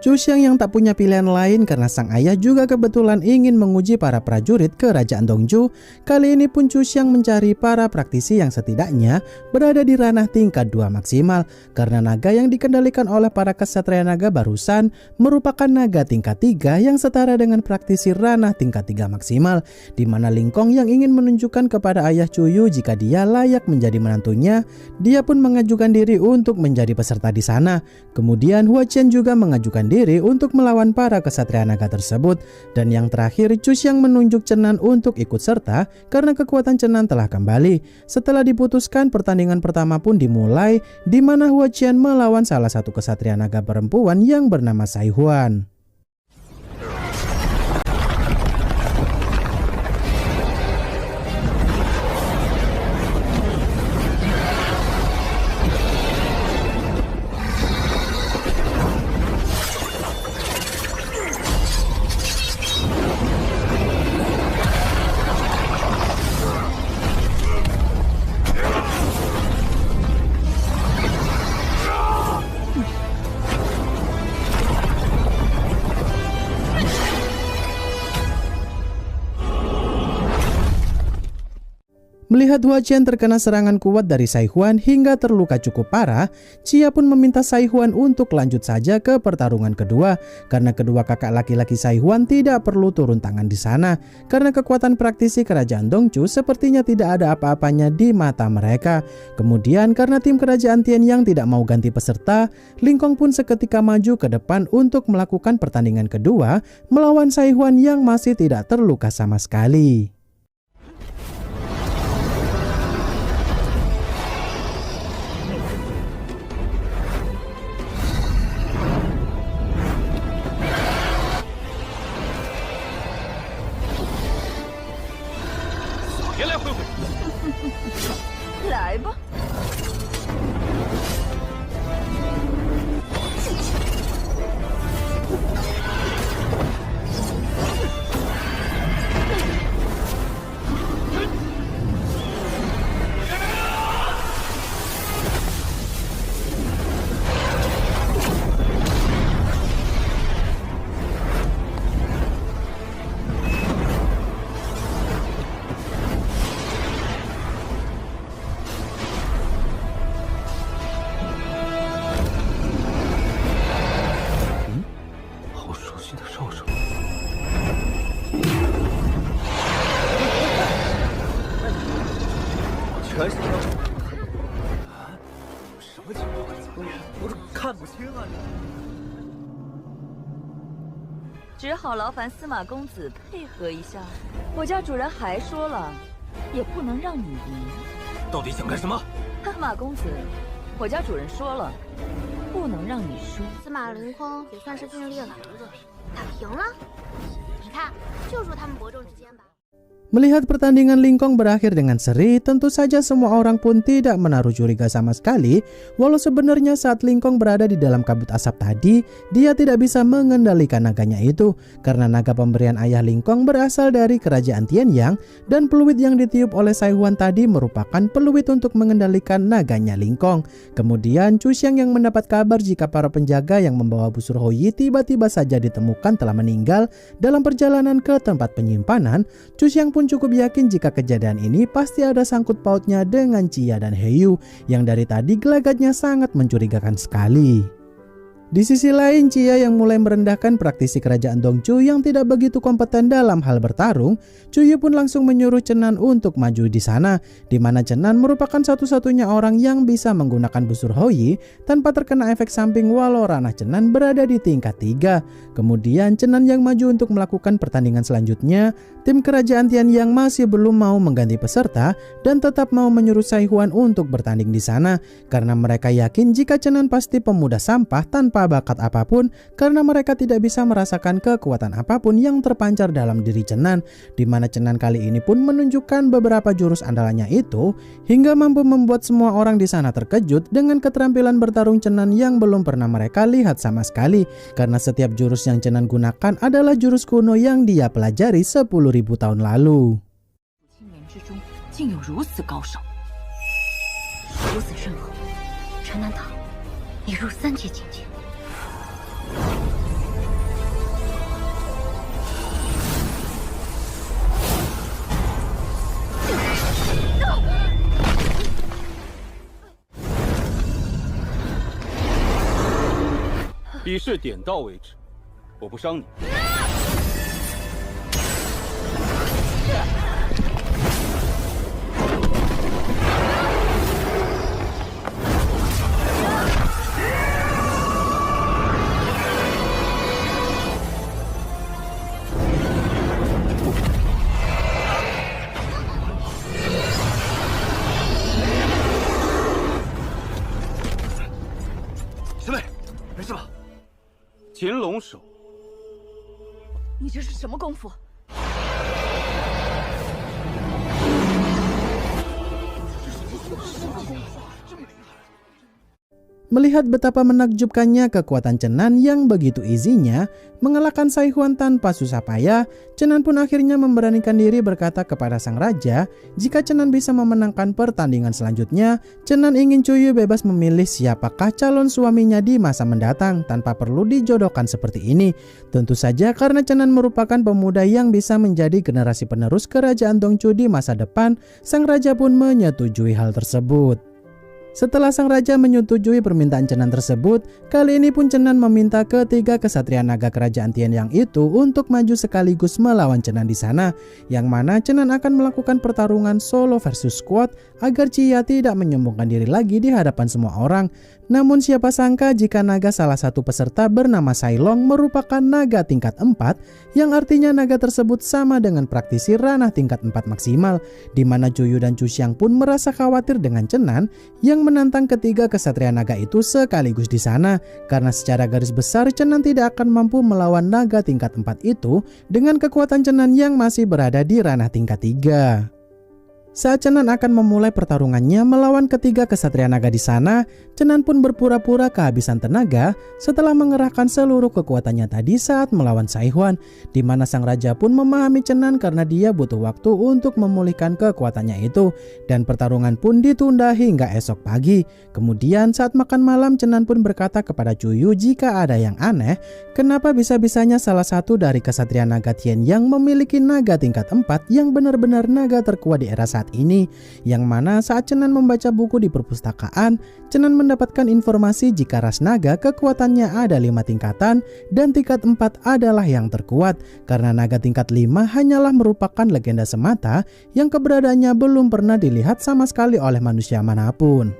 Chu Xiang yang tak punya pilihan lain karena sang ayah juga kebetulan ingin menguji para prajurit kerajaan Dongchu. Kali ini pun Chu Xiang mencari para praktisi yang setidaknya berada di ranah tingkat 2 maksimal, karena naga yang dikendalikan oleh para kesatria naga barusan merupakan naga tingkat 3 yang setara dengan praktisi ranah tingkat 3 maksimal, di mana Ling Kong yang ingin menunjukkan kepada ayah Chu Yu jika dia layak menjadi menantunya, dia pun mengajukan diri untuk menjadi peserta di sana. Kemudian Hua Qian juga mengajukan diri untuk melawan para kesatria naga tersebut, dan yang terakhir Chu Xiang menunjuk Chenan untuk ikut serta karena kekuatan Chenan telah kembali. Setelah diputuskan, pertandingan pertama pun dimulai, di mana Hua Qian melawan salah satu kesatria naga perempuan yang bernama Sai Huan. Melihat Hua Qian terkena serangan kuat dari Sai Huan hingga terluka cukup parah, Cia pun meminta Sai Huan untuk lanjut saja ke pertarungan kedua, karena kedua kakak laki-laki Sai Huan tidak perlu turun tangan di sana, karena kekuatan praktisi kerajaan Dongchu sepertinya tidak ada apa-apanya di mata mereka. Kemudian karena tim kerajaan Tianyang tidak mau ganti peserta, Ling Kong pun seketika maju ke depan untuk melakukan pertandingan kedua melawan Sai Huan yang masih tidak terluka sama sekali.来吧。全是什么情况？我都看不清啊！只好劳烦司马公子配合一下。我家主人还说了，也不能让你赢。到底想干什么？司马公子，我家主人说了，不能让你输。司马凌空也算是尽力了，打平了。你看，就说他们伯仲之间吧。 Melihat pertandingan Ling Kong berakhir dengan seri, tentu saja semua orang pun tidak menaruh curiga sama sekali. Walau sebenarnya saat Ling Kong berada di dalam kabut asap tadi, dia tidak bisa mengendalikan naganya itu, karena naga pemberian ayah Ling Kong berasal dari kerajaan Tianyang, dan peluit yang ditiup oleh Sai Huan tadi merupakan peluit untuk mengendalikan naganya Ling Kong. Kemudian Chu Xiang yang mendapat kabar jika para penjaga yang membawa busur Hou Yi tiba-tiba saja ditemukan telah meninggal dalam perjalanan ke tempat penyimpanan, Chu Xiang pun pun cukup yakin jika kejadian ini pasti ada sangkut pautnya dengan Chia dan Heyu yang dari tadi gelagatnya sangat mencurigakan sekali. Di sisi lain, Chia yang mulai merendahkan praktisi kerajaan Dongchu yang tidak begitu kompeten dalam hal bertarung, Chuyu pun langsung menyuruh Chenan untuk maju di sana, di mana Chenan merupakan satu-satunya orang yang bisa menggunakan busur Houyi tanpa terkena efek samping walau ranah Chenan berada di tingkat 3. Kemudian Chenan yang maju untuk melakukan pertandingan selanjutnya, tim kerajaan Tian yang masih belum mau mengganti peserta dan tetap mau menyuruh Saihuan untuk bertanding di sana karena mereka yakin jika Chenan pasti pemuda sampah tanpa bakat apapun karena mereka tidak bisa merasakan kekuatan apapun yang terpancar dalam diri Chenan, di mana Chenan kali ini pun menunjukkan beberapa jurus andalannya itu hingga mampu membuat semua orang di sana terkejut dengan keterampilan bertarung Chenan yang belum pernah mereka lihat sama sekali karena setiap jurus yang Chenan gunakan adalah jurus kuno yang dia pelajari 10.000 tahun lalu. 青年之中竟有如此高手，如此甚厚，陈南堂已入3阶境界。 比试点到为止，我不伤你。师妹，没事吧？ 擒龙手，你这是什么功夫？ Melihat betapa menakjubkannya kekuatan Chenan yang begitu easy-nya mengalahkan Saihuan tanpa susah payah, Chenan pun akhirnya memberanikan diri berkata kepada sang raja, jika Chenan bisa memenangkan pertandingan selanjutnya, Chenan ingin Chuyu bebas memilih siapakah calon suaminya di masa mendatang tanpa perlu dijodohkan seperti ini. Tentu saja karena Chenan merupakan pemuda yang bisa menjadi generasi penerus kerajaan Dongchu di masa depan, sang raja pun menyetujui hal tersebut. Setelah sang raja menyetujui permintaan Chenan tersebut, kali ini pun Chenan meminta ketiga kesatria naga kerajaan Tian yang itu untuk maju sekaligus melawan Chenan di sana, yang mana Chenan akan melakukan pertarungan solo versus squad agar Chia tidak menyombongkan diri lagi di hadapan semua orang. Namun siapa sangka jika naga salah satu peserta bernama Sailong merupakan naga tingkat 4, yang artinya naga tersebut sama dengan praktisi ranah tingkat 4 maksimal, di mana Chuyu dan Chu Xiang pun merasa khawatir dengan Chenan yang menantang ketiga kesatria naga itu sekaligus di sana, karena secara garis besar Chenan tidak akan mampu melawan naga tingkat 4 itu dengan kekuatan Chenan yang masih berada di ranah tingkat 3. Saat Chenan akan memulai pertarungannya melawan ketiga kesatria naga di sana, Chenan pun berpura-pura kehabisan tenaga setelah mengerahkan seluruh kekuatannya tadi saat melawan Saihuan, di mana sang raja pun memahami Chenan karena dia butuh waktu untuk memulihkan kekuatannya itu, dan pertarungan pun ditunda hingga esok pagi. Kemudian saat makan malam, Chenan pun berkata kepada Chuyu jika ada yang aneh, kenapa bisa-bisanya salah satu dari kesatria naga Tian yang memiliki naga tingkat 4 yang benar-benar naga terkuat di era saat ini, yang mana saat Chenan membaca buku di perpustakaan, Chenan mendapatkan informasi jika ras naga kekuatannya ada 5 tingkatan dan tingkat 4 adalah yang terkuat, karena naga tingkat 5 hanyalah merupakan legenda semata yang keberadaannya belum pernah dilihat sama sekali oleh manusia manapun.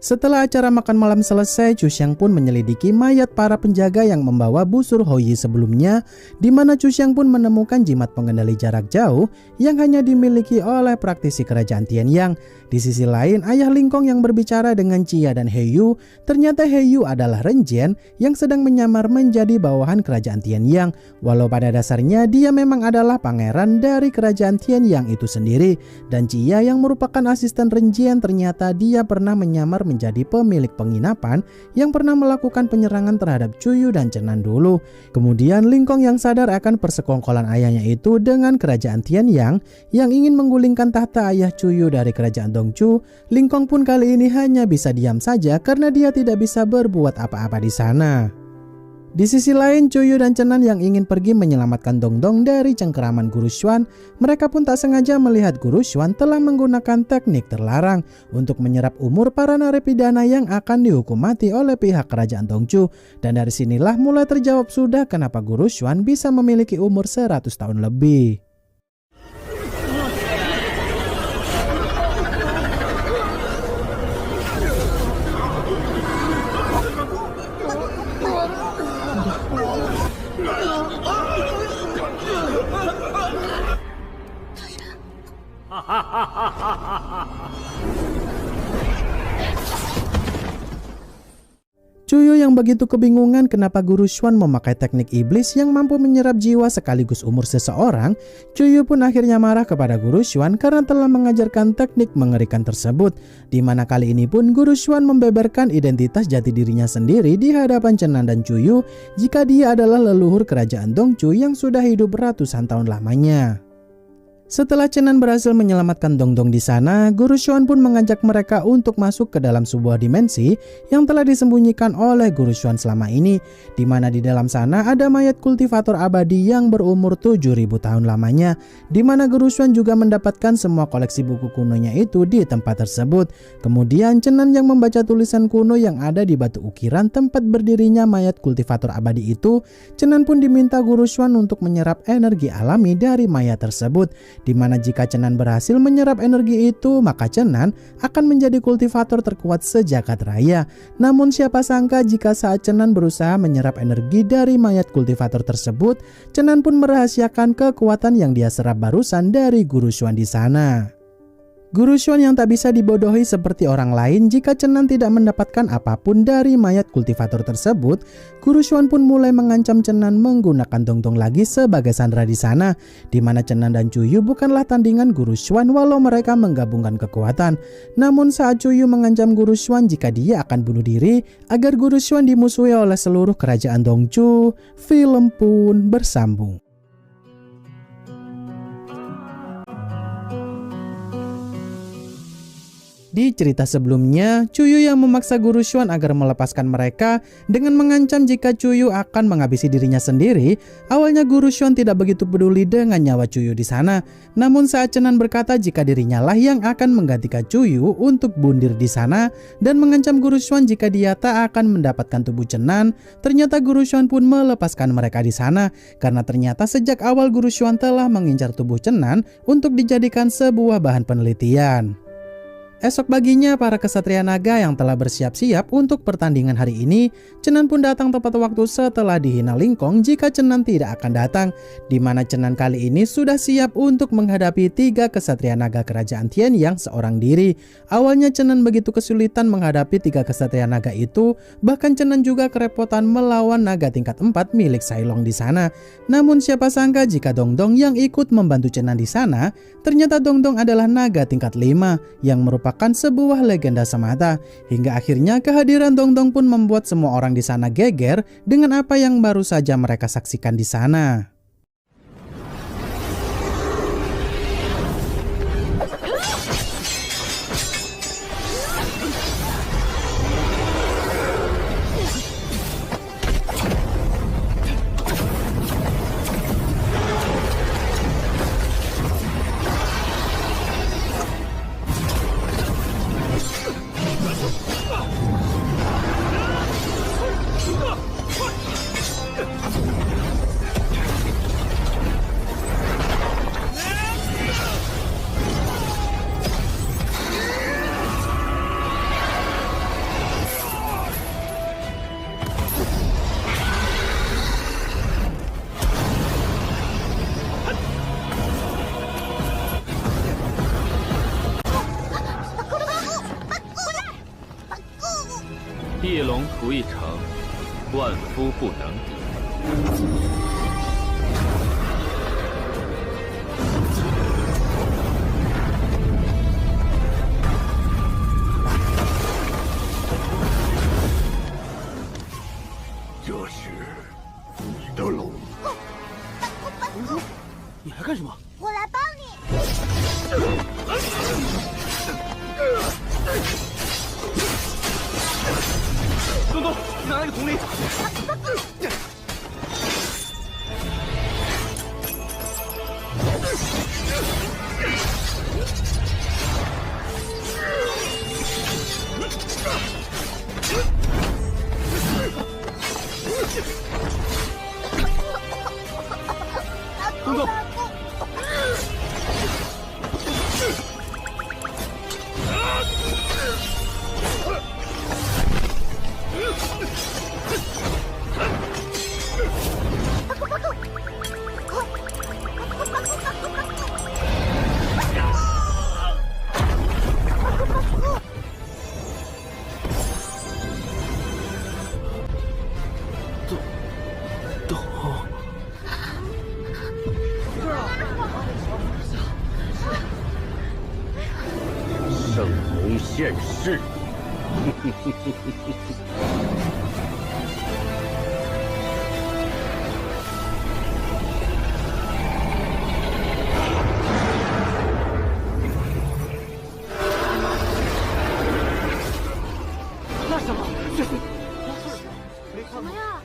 Setelah acara makan malam selesai, Chu Xiang pun menyelidiki mayat para penjaga yang membawa busur Houyi sebelumnya, di mana Chu Xiang pun menemukan jimat pengendali jarak jauh yang hanya dimiliki oleh praktisi kerajaan Tianyang. Di sisi lain, ayah Lingkong yang berbicara dengan Chia dan Heyu, ternyata Heyu adalah Renjian yang sedang menyamar menjadi bawahan kerajaan Tianyang, walau pada dasarnya dia memang adalah pangeran dari kerajaan Tianyang itu sendiri. Dan Chia yang merupakan asisten Renjian, ternyata dia pernah menyamar menjadi pemilik penginapan yang pernah melakukan penyerangan terhadap Chuyu dan Chenan dulu. Kemudian Lingkong yang sadar akan persekongkolan ayahnya itu dengan kerajaan Tianyang yang ingin menggulingkan tahta ayah Chuyu dari kerajaan Dongchu, Lingkong pun kali ini hanya bisa diam saja karena dia tidak bisa berbuat apa-apa di sana. Di sisi lain, Cuyu dan Chenan yang ingin pergi menyelamatkan Dongdong dari cengkeraman Guru Xuan, mereka pun tak sengaja melihat Guru Xuan telah menggunakan teknik terlarang untuk menyerap umur para narapidana yang akan dihukum mati oleh pihak kerajaan Dongchu. Dan dari sinilah mulai terjawab sudah kenapa Guru Xuan bisa memiliki umur 100 tahun lebih. Cuyu yang begitu kebingungan kenapa Guru Xuan memakai teknik iblis yang mampu menyerap jiwa sekaligus umur seseorang, Cuyu pun akhirnya marah kepada Guru Xuan karena telah mengajarkan teknik mengerikan tersebut. Di mana kali ini pun Guru Xuan membeberkan identitas jati dirinya sendiri di hadapan Chenan dan Cuyu jika dia adalah leluhur kerajaan Dongchu yang sudah hidup ratusan tahun lamanya. Setelah Chenan berhasil menyelamatkan Dongdong di sana, Guru Xuan pun mengajak mereka untuk masuk ke dalam sebuah dimensi yang telah disembunyikan oleh Guru Xuan selama ini, di mana di dalam sana ada mayat kultivator abadi yang berumur 7.000 tahun lamanya, di mana Guru Xuan juga mendapatkan semua koleksi buku kunonya itu di tempat tersebut. Kemudian Chenan yang membaca tulisan kuno yang ada di batu ukiran tempat berdirinya mayat kultivator abadi itu, Chenan pun diminta Guru Xuan untuk menyerap energi alami dari mayat tersebut. Di mana jika Chenan berhasil menyerap energi itu, maka Chenan akan menjadi kultivator terkuat sejagat raya. Namun siapa sangka jika saat Chenan berusaha menyerap energi dari mayat kultivator tersebut, Chenan pun merahasiakan kekuatan yang dia serap barusan dari Guru Xuan di sana. Guru Xuan yang tak bisa dibodohi seperti orang lain, jika Chenan tidak mendapatkan apapun dari mayat kultivator tersebut, Guru Xuan pun mulai mengancam Chenan menggunakan Dongdong lagi sebagai sandera di sana, di mana Chenan dan Cuyu bukanlah tandingan Guru Xuan walau mereka menggabungkan kekuatan. Namun saat Cuyu mengancam Guru Xuan jika dia akan bunuh diri agar Guru Xuan dimusuhi oleh seluruh kerajaan Dongchu, film pun bersambung. Di cerita sebelumnya, Cuyu yang memaksa Guru Xuan agar melepaskan mereka dengan mengancam jika Cuyu akan menghabisi dirinya sendiri. Awalnya Guru Xuan tidak begitu peduli dengan nyawa Cuyu di sana. Namun saat Chenan berkata jika dirinya lah yang akan menggantikan Cuyu untuk bundir di sana dan mengancam Guru Xuan jika dia tak akan mendapatkan tubuh Chenan, ternyata Guru Xuan pun melepaskan mereka di sana karena ternyata sejak awal Guru Xuan telah mengincar tubuh Chenan untuk dijadikan sebuah bahan penelitian. Esok paginya, para kesatria naga yang telah bersiap-siap untuk pertandingan hari ini, Chenan pun datang tepat waktu setelah dihina Lingkong jika Chenan tidak akan datang, di mana Chenan kali ini sudah siap untuk menghadapi 3 kesatria naga kerajaan Tianyang seorang diri. Awalnya Chenan begitu kesulitan menghadapi 3 kesatria naga itu, bahkan Chenan juga kerepotan melawan naga tingkat 4 milik Sailong di sana. Namun siapa sangka jika Dongdong yang ikut membantu Chenan di sana, ternyata Dongdong adalah naga tingkat 5 yang merupakan sebuah legenda semata. Hingga akhirnya kehadiran Dongdong pun membuat semua orang di sana geger dengan apa yang baru saja mereka saksikan di sana.《地龙图》一成，万夫不能敌。这是你的龙。你来干什么？我来帮你。东东，拿来个铜铃。东东。 圣龙现世。那什么？这是什么呀？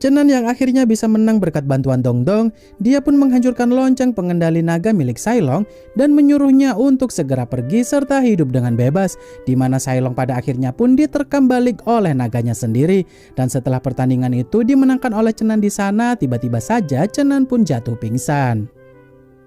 Chenan yang akhirnya bisa menang berkat bantuan Dongdong, dia pun menghancurkan lonceng pengendali naga milik Sailong dan menyuruhnya untuk segera pergi serta hidup dengan bebas, di mana Sailong pada akhirnya pun diterkam balik oleh naganya sendiri. Dan setelah pertandingan itu dimenangkan oleh Chenan di sana, tiba-tiba saja Chenan pun jatuh pingsan.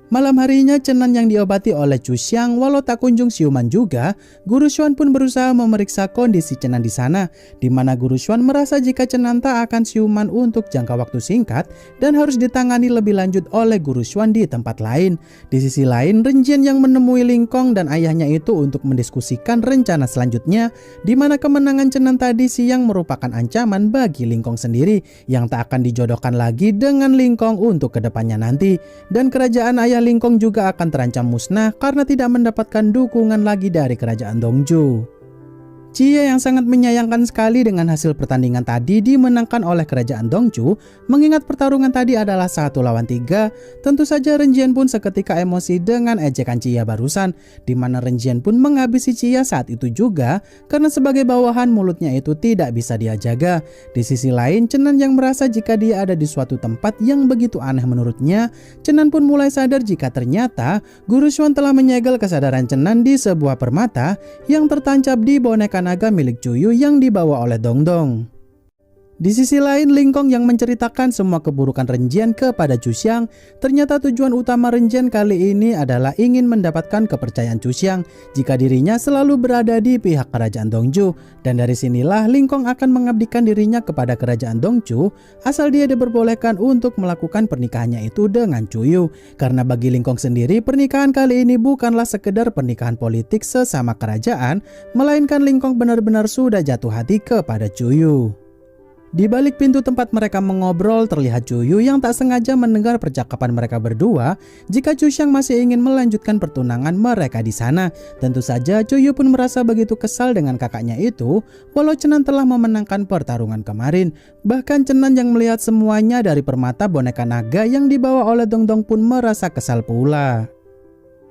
Malam harinya Chenan yang diobati oleh Chu Xiang walau tak kunjung siuman juga, Guru Xuan pun berusaha memeriksa kondisi Chenan di sana, di mana Guru Xuan merasa jika Chenan tak akan siuman untuk jangka waktu singkat dan harus ditangani lebih lanjut oleh Guru Xuan di tempat lain. Di sisi lain, Ren Jian yang menemui Ling Kong dan ayahnya itu untuk mendiskusikan rencana selanjutnya, di mana kemenangan Chenan tadi siang merupakan ancaman bagi Ling Kong sendiri yang tak akan dijodohkan lagi dengan Ling Kong untuk kedepannya nanti, dan kerajaan ayah Ling Kong juga akan terancam musnah karena tidak mendapatkan dukungan lagi dari kerajaan Dongzhou. Jie yang sangat menyayangkan sekali dengan hasil pertandingan tadi dimenangkan oleh kerajaan Dongzhou, mengingat pertarungan tadi adalah 1 lawan 3. Tentu saja Ren Jian pun seketika emosi dengan ejekan Jie barusan, di mana Ren Jian pun menghabisi Jie saat itu juga karena sebagai bawahan mulutnya itu tidak bisa dia jaga. Di sisi lain, Chenan yang merasa jika dia ada di suatu tempat yang begitu aneh menurutnya, Chenan pun mulai sadar jika ternyata Guru Xuan telah menyegel kesadaran Chenan di sebuah permata yang tertancap di boneka naga milik Chuyu yang dibawa oleh Dongdong. Di sisi lain, Ling Kong yang menceritakan semua keburukan Ren Jian kepada Chu Xiang. Ternyata tujuan utama Ren Jian kali ini adalah ingin mendapatkan kepercayaan Chu Xiang jika dirinya selalu berada di pihak kerajaan Dongzhou. Dan dari sinilah Ling Kong akan mengabdikan dirinya kepada kerajaan Dongzhou asal dia diperbolehkan untuk melakukan pernikahannya itu dengan Chuyu. Karena bagi Ling Kong sendiri, pernikahan kali ini bukanlah sekedar pernikahan politik sesama kerajaan, melainkan Ling Kong benar-benar sudah jatuh hati kepada Chuyu. Di balik pintu tempat mereka mengobrol, terlihat Chuyu yang tak sengaja mendengar percakapan mereka berdua jika Chu Xiang masih ingin melanjutkan pertunangan mereka di sana. Tentu saja Chuyu pun merasa begitu kesal dengan kakaknya itu, walau Chenan telah memenangkan pertarungan kemarin. Bahkan Chenan yang melihat semuanya dari permata boneka naga yang dibawa oleh Dongdong pun merasa kesal pula.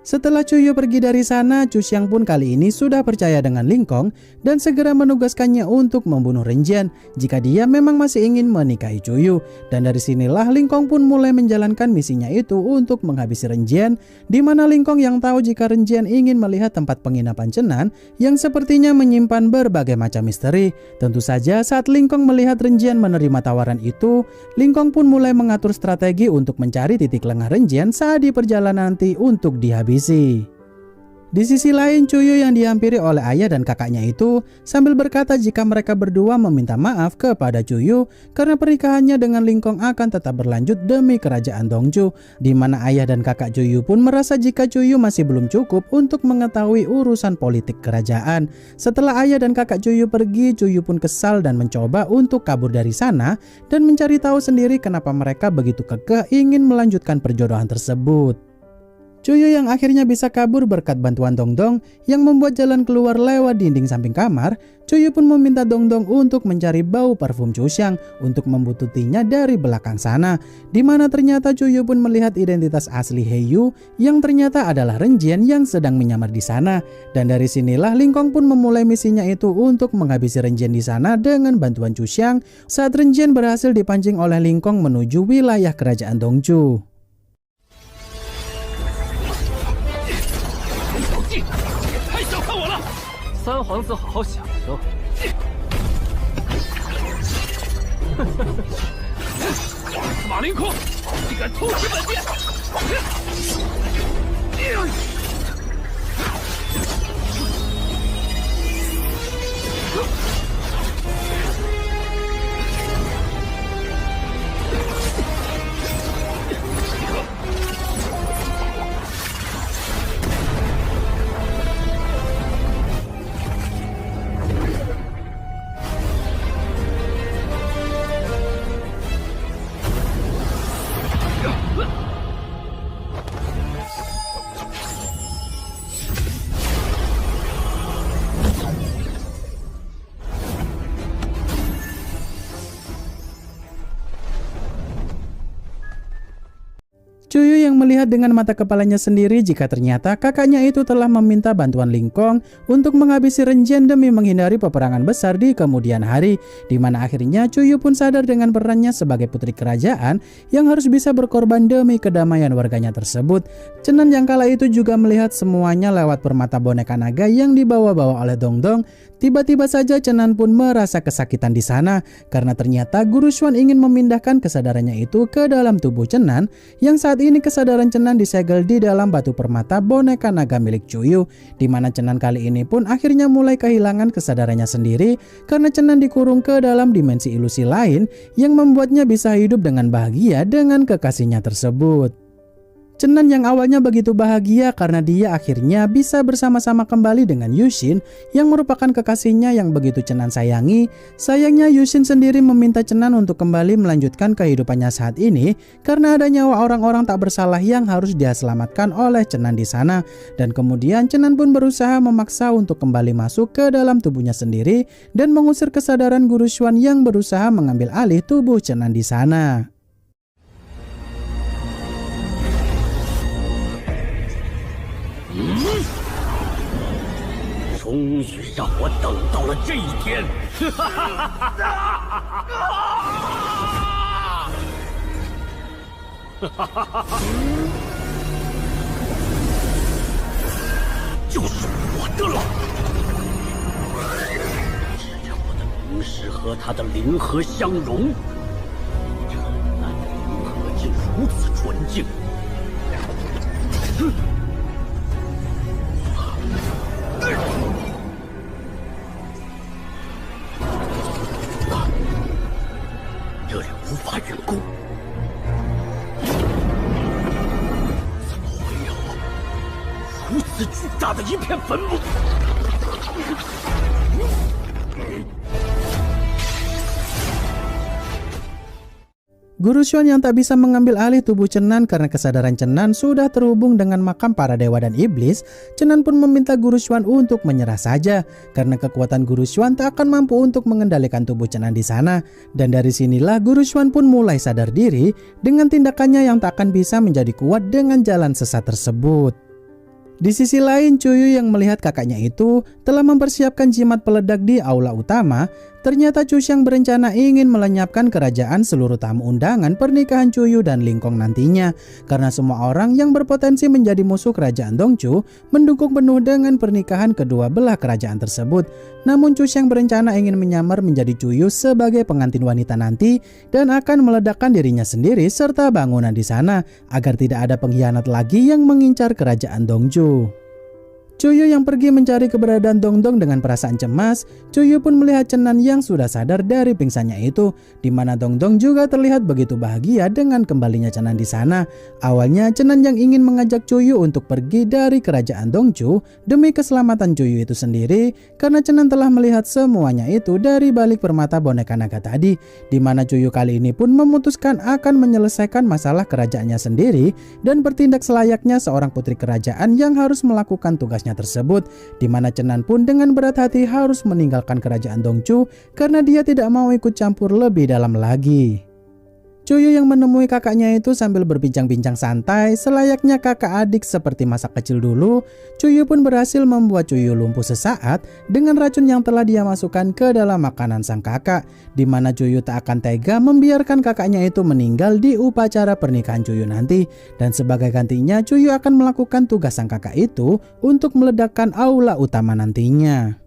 Setelah Chuyu pergi dari sana, Chu Xiang pun kali ini sudah percaya dengan Ling Kong dan segera menugaskannya untuk membunuh Ren Jian jika dia memang masih ingin menikahi Chuyu. Dan dari sinilah Ling Kong pun mulai menjalankan misinya itu untuk menghabisi Ren Jian, di mana Ling Kong yang tahu jika Ren Jian ingin melihat tempat penginapan Chenan yang sepertinya menyimpan berbagai macam misteri. Tentu saja saat Ling Kong melihat Ren Jian menerima tawaran itu, Ling Kong pun mulai mengatur strategi untuk mencari titik lengah Ren Jian saat di perjalanan nanti untuk dihabisi. Di sisi lain, Chuyu yang dihampiri oleh ayah dan kakaknya itu sambil berkata jika mereka berdua meminta maaf kepada Chuyu karena pernikahannya dengan Ling Kong akan tetap berlanjut demi kerajaan Dongzhou, di mana ayah dan kakak Chuyu pun merasa jika Chuyu masih belum cukup untuk mengetahui urusan politik kerajaan. Setelah ayah dan kakak Chuyu pergi, Chuyu pun kesal dan mencoba untuk kabur dari sana dan mencari tahu sendiri kenapa mereka begitu kekeh ingin melanjutkan perjodohan tersebut. Chuyu yang akhirnya bisa kabur berkat bantuan Dongdong yang membuat jalan keluar lewat dinding samping kamar. Chuyu pun meminta Dongdong untuk mencari bau parfum Chuxiang untuk membututinya dari belakang sana, dimana ternyata Chuyu pun melihat identitas asli Heiyu yang ternyata adalah Renjian yang sedang menyamar di sana. Dan dari sinilah Lingkong pun memulai misinya itu untuk menghabisi Renjian di sana dengan bantuan Chuxiang saat Renjian berhasil dipancing oleh Lingkong menuju wilayah kerajaan Dongchu. 太小看我了！三皇子好好享受。马凌空，竟敢偷袭本殿！Chuyu yang melihat dengan mata kepalanya sendiri jika ternyata kakaknya itu telah meminta bantuan Lingkong untuk menghabisi Renjian demi menghindari peperangan besar di kemudian hari, di mana akhirnya Chuyu pun sadar dengan perannya sebagai putri kerajaan yang harus bisa berkorban demi kedamaian warganya tersebut. Chenan yang kala itu juga melihat semuanya lewat permata boneka naga yang dibawa-bawa oleh Dongdong. Tiba-tiba saja Chenan pun merasa kesakitan di sana karena ternyata Guru Xuan ingin memindahkan kesadarannya itu ke dalam tubuh Chenan yang saat ini kesadaran Chenan disegel di dalam batu permata boneka naga milik Chuyu, di mana Chenan kali ini pun akhirnya mulai kehilangan kesadarannya sendiri karena Chenan dikurung ke dalam dimensi ilusi lain yang membuatnya bisa hidup dengan bahagia dengan kekasihnya tersebut. Chenan yang awalnya begitu bahagia karena dia akhirnya bisa bersama-sama kembali dengan Yushin yang merupakan kekasihnya yang begitu Chenan sayangi. Sayangnya Yushin sendiri meminta Chenan untuk kembali melanjutkan kehidupannya saat ini karena ada nyawa orang-orang tak bersalah yang harus dia selamatkan oleh Chenan di sana. Dan kemudian Chenan pun berusaha memaksa untuk kembali masuk ke dalam tubuhnya sendiri dan mengusir kesadaran Guru Xuan yang berusaha mengambil alih tubuh Chenan di sana. 终于让我等到了这一天！就是我的了。只要我的灵石和他的灵核相融，这难的灵核竟如此纯净。 这里无法运功，怎么会有如此巨大的一片坟墓？ Guru Xuan yang tak bisa mengambil alih tubuh Chenan karena kesadaran Chenan sudah terhubung dengan makam para dewa dan iblis. Chenan pun meminta Guru Xuan untuk menyerah saja karena kekuatan Guru Xuan tak akan mampu untuk mengendalikan tubuh Chenan di sana. Dan dari sinilah Guru Xuan pun mulai sadar diri dengan tindakannya yang tak akan bisa menjadi kuat dengan jalan sesat tersebut. Di sisi lain, Chuyu yang melihat kakaknya itu telah mempersiapkan jimat peledak di aula utama. Ternyata Chuxiang berencana ingin melenyapkan kerajaan seluruh tamu undangan pernikahan Chuyu dan Lingkong nantinya. Karena semua orang yang berpotensi menjadi musuh kerajaan Dongchu mendukung penuh dengan pernikahan kedua belah kerajaan tersebut. Namun Chuxiang berencana ingin menyamar menjadi Chuyu sebagai pengantin wanita nanti dan akan meledakkan dirinya sendiri serta bangunan di sana agar tidak ada pengkhianat lagi yang mengincar kerajaan Dongchu. Cuyu yang pergi mencari keberadaan Dongdong dengan perasaan cemas, Cuyu pun melihat Chenan yang sudah sadar dari pingsannya itu, di mana Dongdong juga terlihat begitu bahagia dengan kembalinya Chenan di sana. Awalnya Chenan yang ingin mengajak Cuyu untuk pergi dari kerajaan Dongchu demi keselamatan Cuyu itu sendiri, karena Chenan telah melihat semuanya itu dari balik permata boneka naga tadi, di mana Cuyu kali ini pun memutuskan akan menyelesaikan masalah kerajaannya sendiri dan bertindak selayaknya seorang putri kerajaan yang harus melakukan tugasnya tersebut, di mana Chenan pun dengan berat hati harus meninggalkan kerajaan Dongchu karena dia tidak mau ikut campur lebih dalam lagi. Cuyu yang menemui kakaknya itu sambil berbincang-bincang santai selayaknya kakak adik seperti masa kecil dulu. Cuyu pun berhasil membuat Cuyu lumpuh sesaat dengan racun yang telah dia masukkan ke dalam makanan sang kakak, di mana Cuyu tak akan tega membiarkan kakaknya itu meninggal di upacara pernikahan Cuyu nanti, dan sebagai gantinya Cuyu akan melakukan tugas sang kakak itu untuk meledakkan aula utama nantinya.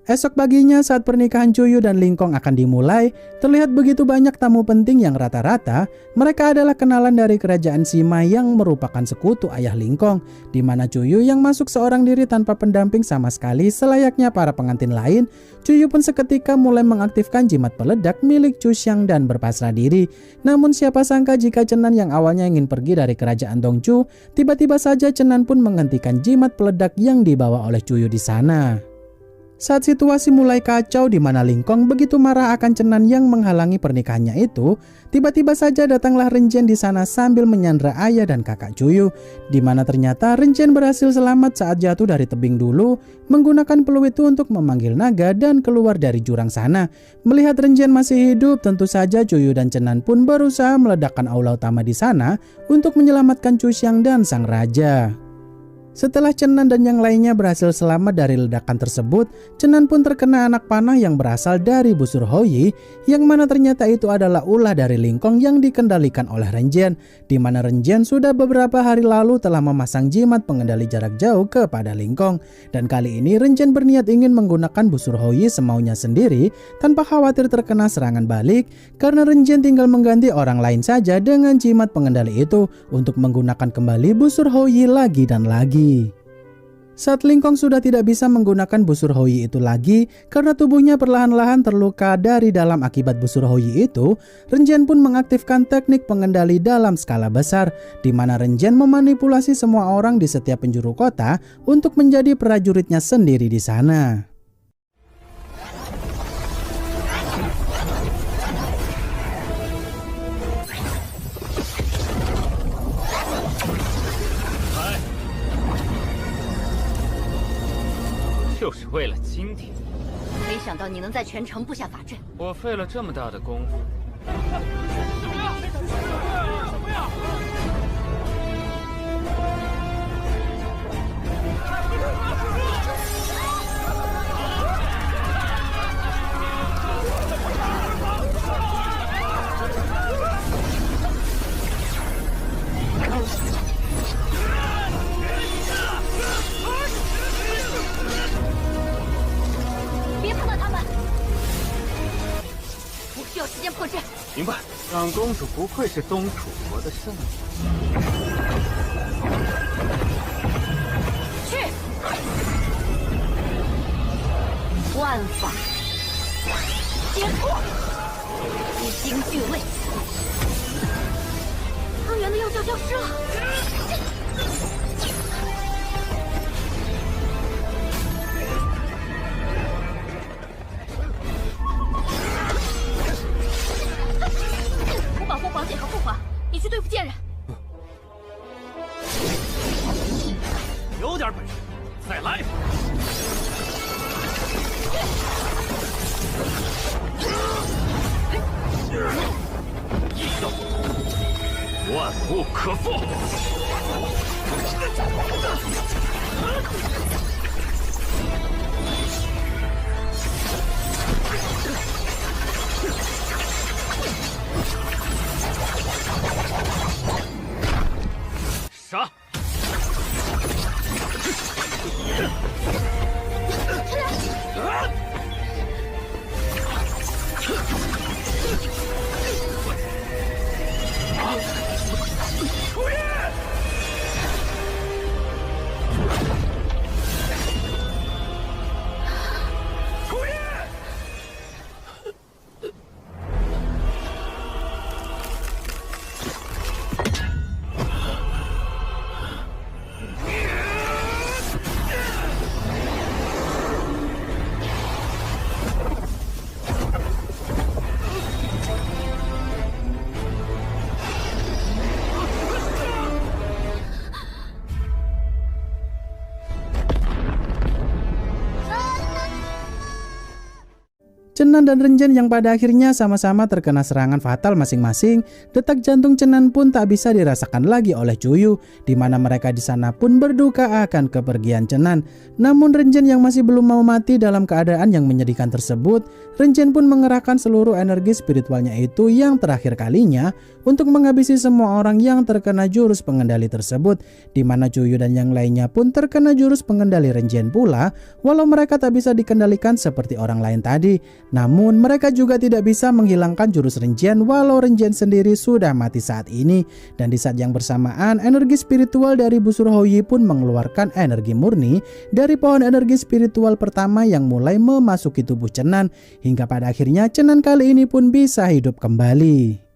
Esok paginya saat pernikahan Cuyu dan Lingkong akan dimulai, terlihat begitu banyak tamu penting yang rata-rata mereka adalah kenalan dari kerajaan Sima yang merupakan sekutu ayah Lingkong, di mana Cuyu yang masuk seorang diri tanpa pendamping sama sekali selayaknya para pengantin lain. Cuyu pun seketika mulai mengaktifkan jimat peledak milik Chu Xiang dan berpasrah diri. Namun siapa sangka jika Chenan yang awalnya ingin pergi dari kerajaan Dongchu, tiba-tiba saja Chenan pun menghentikan jimat peledak yang dibawa oleh Cuyu di sana. Saat situasi mulai kacau di mana Lingkong begitu marah akan Chenan yang menghalangi pernikahannya itu, tiba-tiba saja datanglah Renjian di sana sambil menyandra ayah dan kakak Cuyu, di mana ternyata Renjian berhasil selamat saat jatuh dari tebing dulu, menggunakan peluit itu untuk memanggil naga dan keluar dari jurang sana. Melihat Renjian masih hidup, tentu saja Cuyu dan Chenan pun berusaha meledakkan aula utama di sana untuk menyelamatkan Chu Xiang dan sang raja. Setelah Chenan dan yang lainnya berhasil selamat dari ledakan tersebut, Chenan pun terkena anak panah yang berasal dari busur Houyi, yang mana ternyata itu adalah ulah dari Lingkong yang dikendalikan oleh Renjian, di mana Renjian sudah beberapa hari lalu telah memasang jimat pengendali jarak jauh kepada Lingkong, dan kali ini Renjian berniat ingin menggunakan busur Houyi semaunya sendiri tanpa khawatir terkena serangan balik, karena Renjian tinggal mengganti orang lain saja dengan jimat pengendali itu untuk menggunakan kembali busur Houyi lagi dan lagi. Saat Lingkong sudah tidak bisa menggunakan busur Houyi itu lagi karena tubuhnya perlahan-lahan terluka dari dalam akibat busur Houyi itu, Renjian pun mengaktifkan teknik pengendali dalam skala besar, di mana Renjian memanipulasi semua orang di setiap penjuru kota untuk menjadi prajuritnya sendiri di sana. 就是为了今天，没想到你能在全城布下法阵。我费了这么大的功夫。别碰到他们！我需要时间破阵。明白。长公主不愧是东楚国的圣女。去！万法接破，一经俱位。二元的药效消失了。 我保护宝姐和父皇，你去对付贱人。有点本事，再来！一刀不通，万物可复。杀！ Cenan dan Renjen yang pada akhirnya sama-sama terkena serangan fatal masing-masing, detak jantung Cenan pun tak bisa dirasakan lagi oleh Cuyu, di mana mereka di sana pun berduka akan kepergian Cenan. Namun Renjen yang masih belum mau mati dalam keadaan yang menyedihkan tersebut, Renjen pun mengerahkan seluruh energi spiritualnya itu yang terakhir kalinya untuk menghabisi semua orang yang terkena jurus pengendali tersebut, di mana Cuyu dan yang lainnya pun terkena jurus pengendali Renjen pula, walau mereka tak bisa dikendalikan seperti orang lain tadi. Namun mereka juga tidak bisa menghilangkan jurus Renjen walau Renjen sendiri sudah mati saat ini. Dan di saat yang bersamaan, energi spiritual dari busur Houyi pun mengeluarkan energi murni dari pohon energi spiritual pertama yang mulai memasuki tubuh Cenan, hingga pada akhirnya Cenan kali ini pun bisa hidup kembali.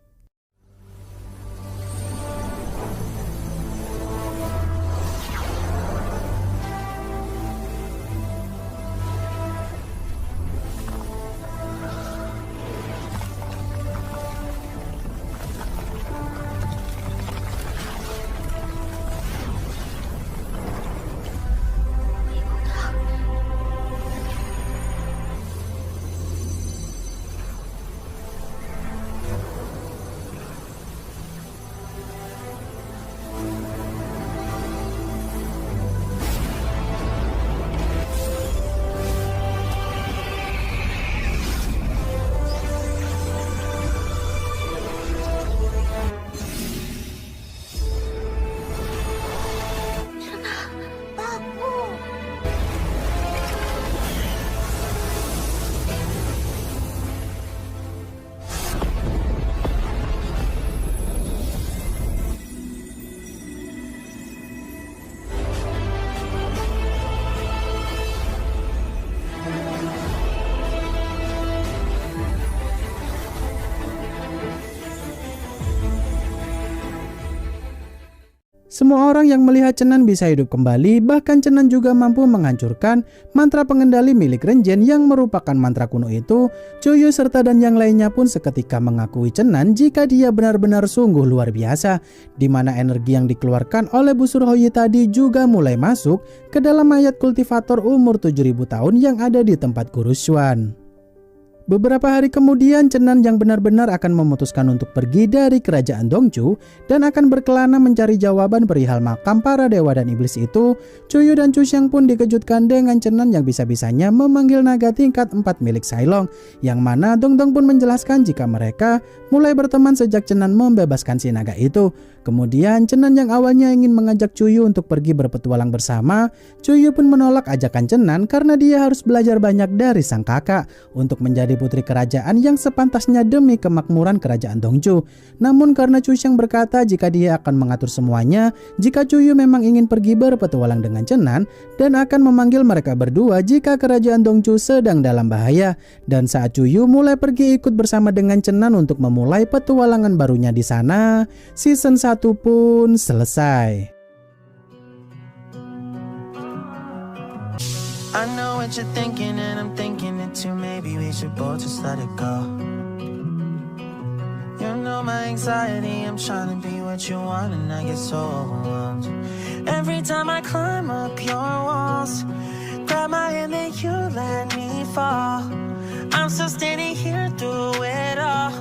Semua orang yang melihat Cenan bisa hidup kembali, bahkan Cenan juga mampu menghancurkan mantra pengendali milik Renjen yang merupakan mantra kuno itu. Cuyu serta dan yang lainnya pun seketika mengakui Cenan jika dia benar-benar sungguh luar biasa, di mana energi yang dikeluarkan oleh busur Houyi tadi juga mulai masuk ke dalam mayat kultivator umur 7000 tahun yang ada di tempat Guru Xuan. Beberapa hari kemudian, Cenan yang benar-benar akan memutuskan untuk pergi dari kerajaan Dongchu dan akan berkelana mencari jawaban perihal makam para dewa dan iblis itu. Cuyu dan Cuxiang pun dikejutkan dengan Cenan yang bisa-bisanya memanggil naga tingkat 4 milik Sailong, yang mana Dongdong pun menjelaskan jika mereka mulai berteman sejak Cenan membebaskan si naga itu. Kemudian Cenan yang awalnya ingin mengajak Cuyu untuk pergi berpetualang bersama, Cuyu pun menolak ajakan Cenan karena dia harus belajar banyak dari sang kakak untuk menjadi putri kerajaan yang sepantasnya demi kemakmuran kerajaan Dongchu. Namun karena Cuxiang berkata jika dia akan mengatur semuanya jika Cuyu memang ingin pergi berpetualang dengan Cenan dan akan memanggil mereka berdua jika kerajaan Dongchu sedang dalam bahaya. Dan saat Cuyu mulai pergi ikut bersama dengan Cenan untuk memulai petualangan barunya di sana, season 1 pun selesai. I know what you're thinking and I'm thinking it too. Maybe we should both just let it go. You know my anxiety, I'm trying to be what you want and I get so overwhelmed. Every time I climb up your walls, grab my hand and you let me fall. I'm still standing here through it all,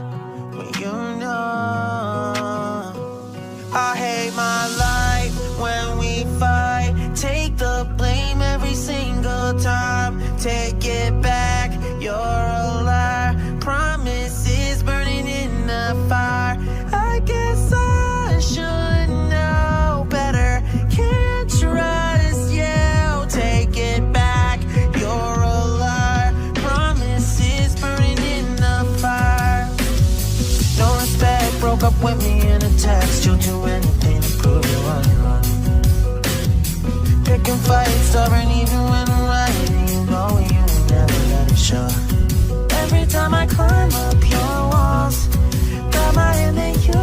but you know I hate my life when we fight. Take the blame every single time. Take it back, you're a liar. Promises burning in the fire. I guess I should know better. Can't trust you. Take it back, you're a liar. Promises burning in the fire. No respect, broke up with me in a text. You'll do anything to prove you are wrong. Picking fights, stubborn even when I'm right. And you know you never let it show. Every time I climb up your walls, grab my hand and you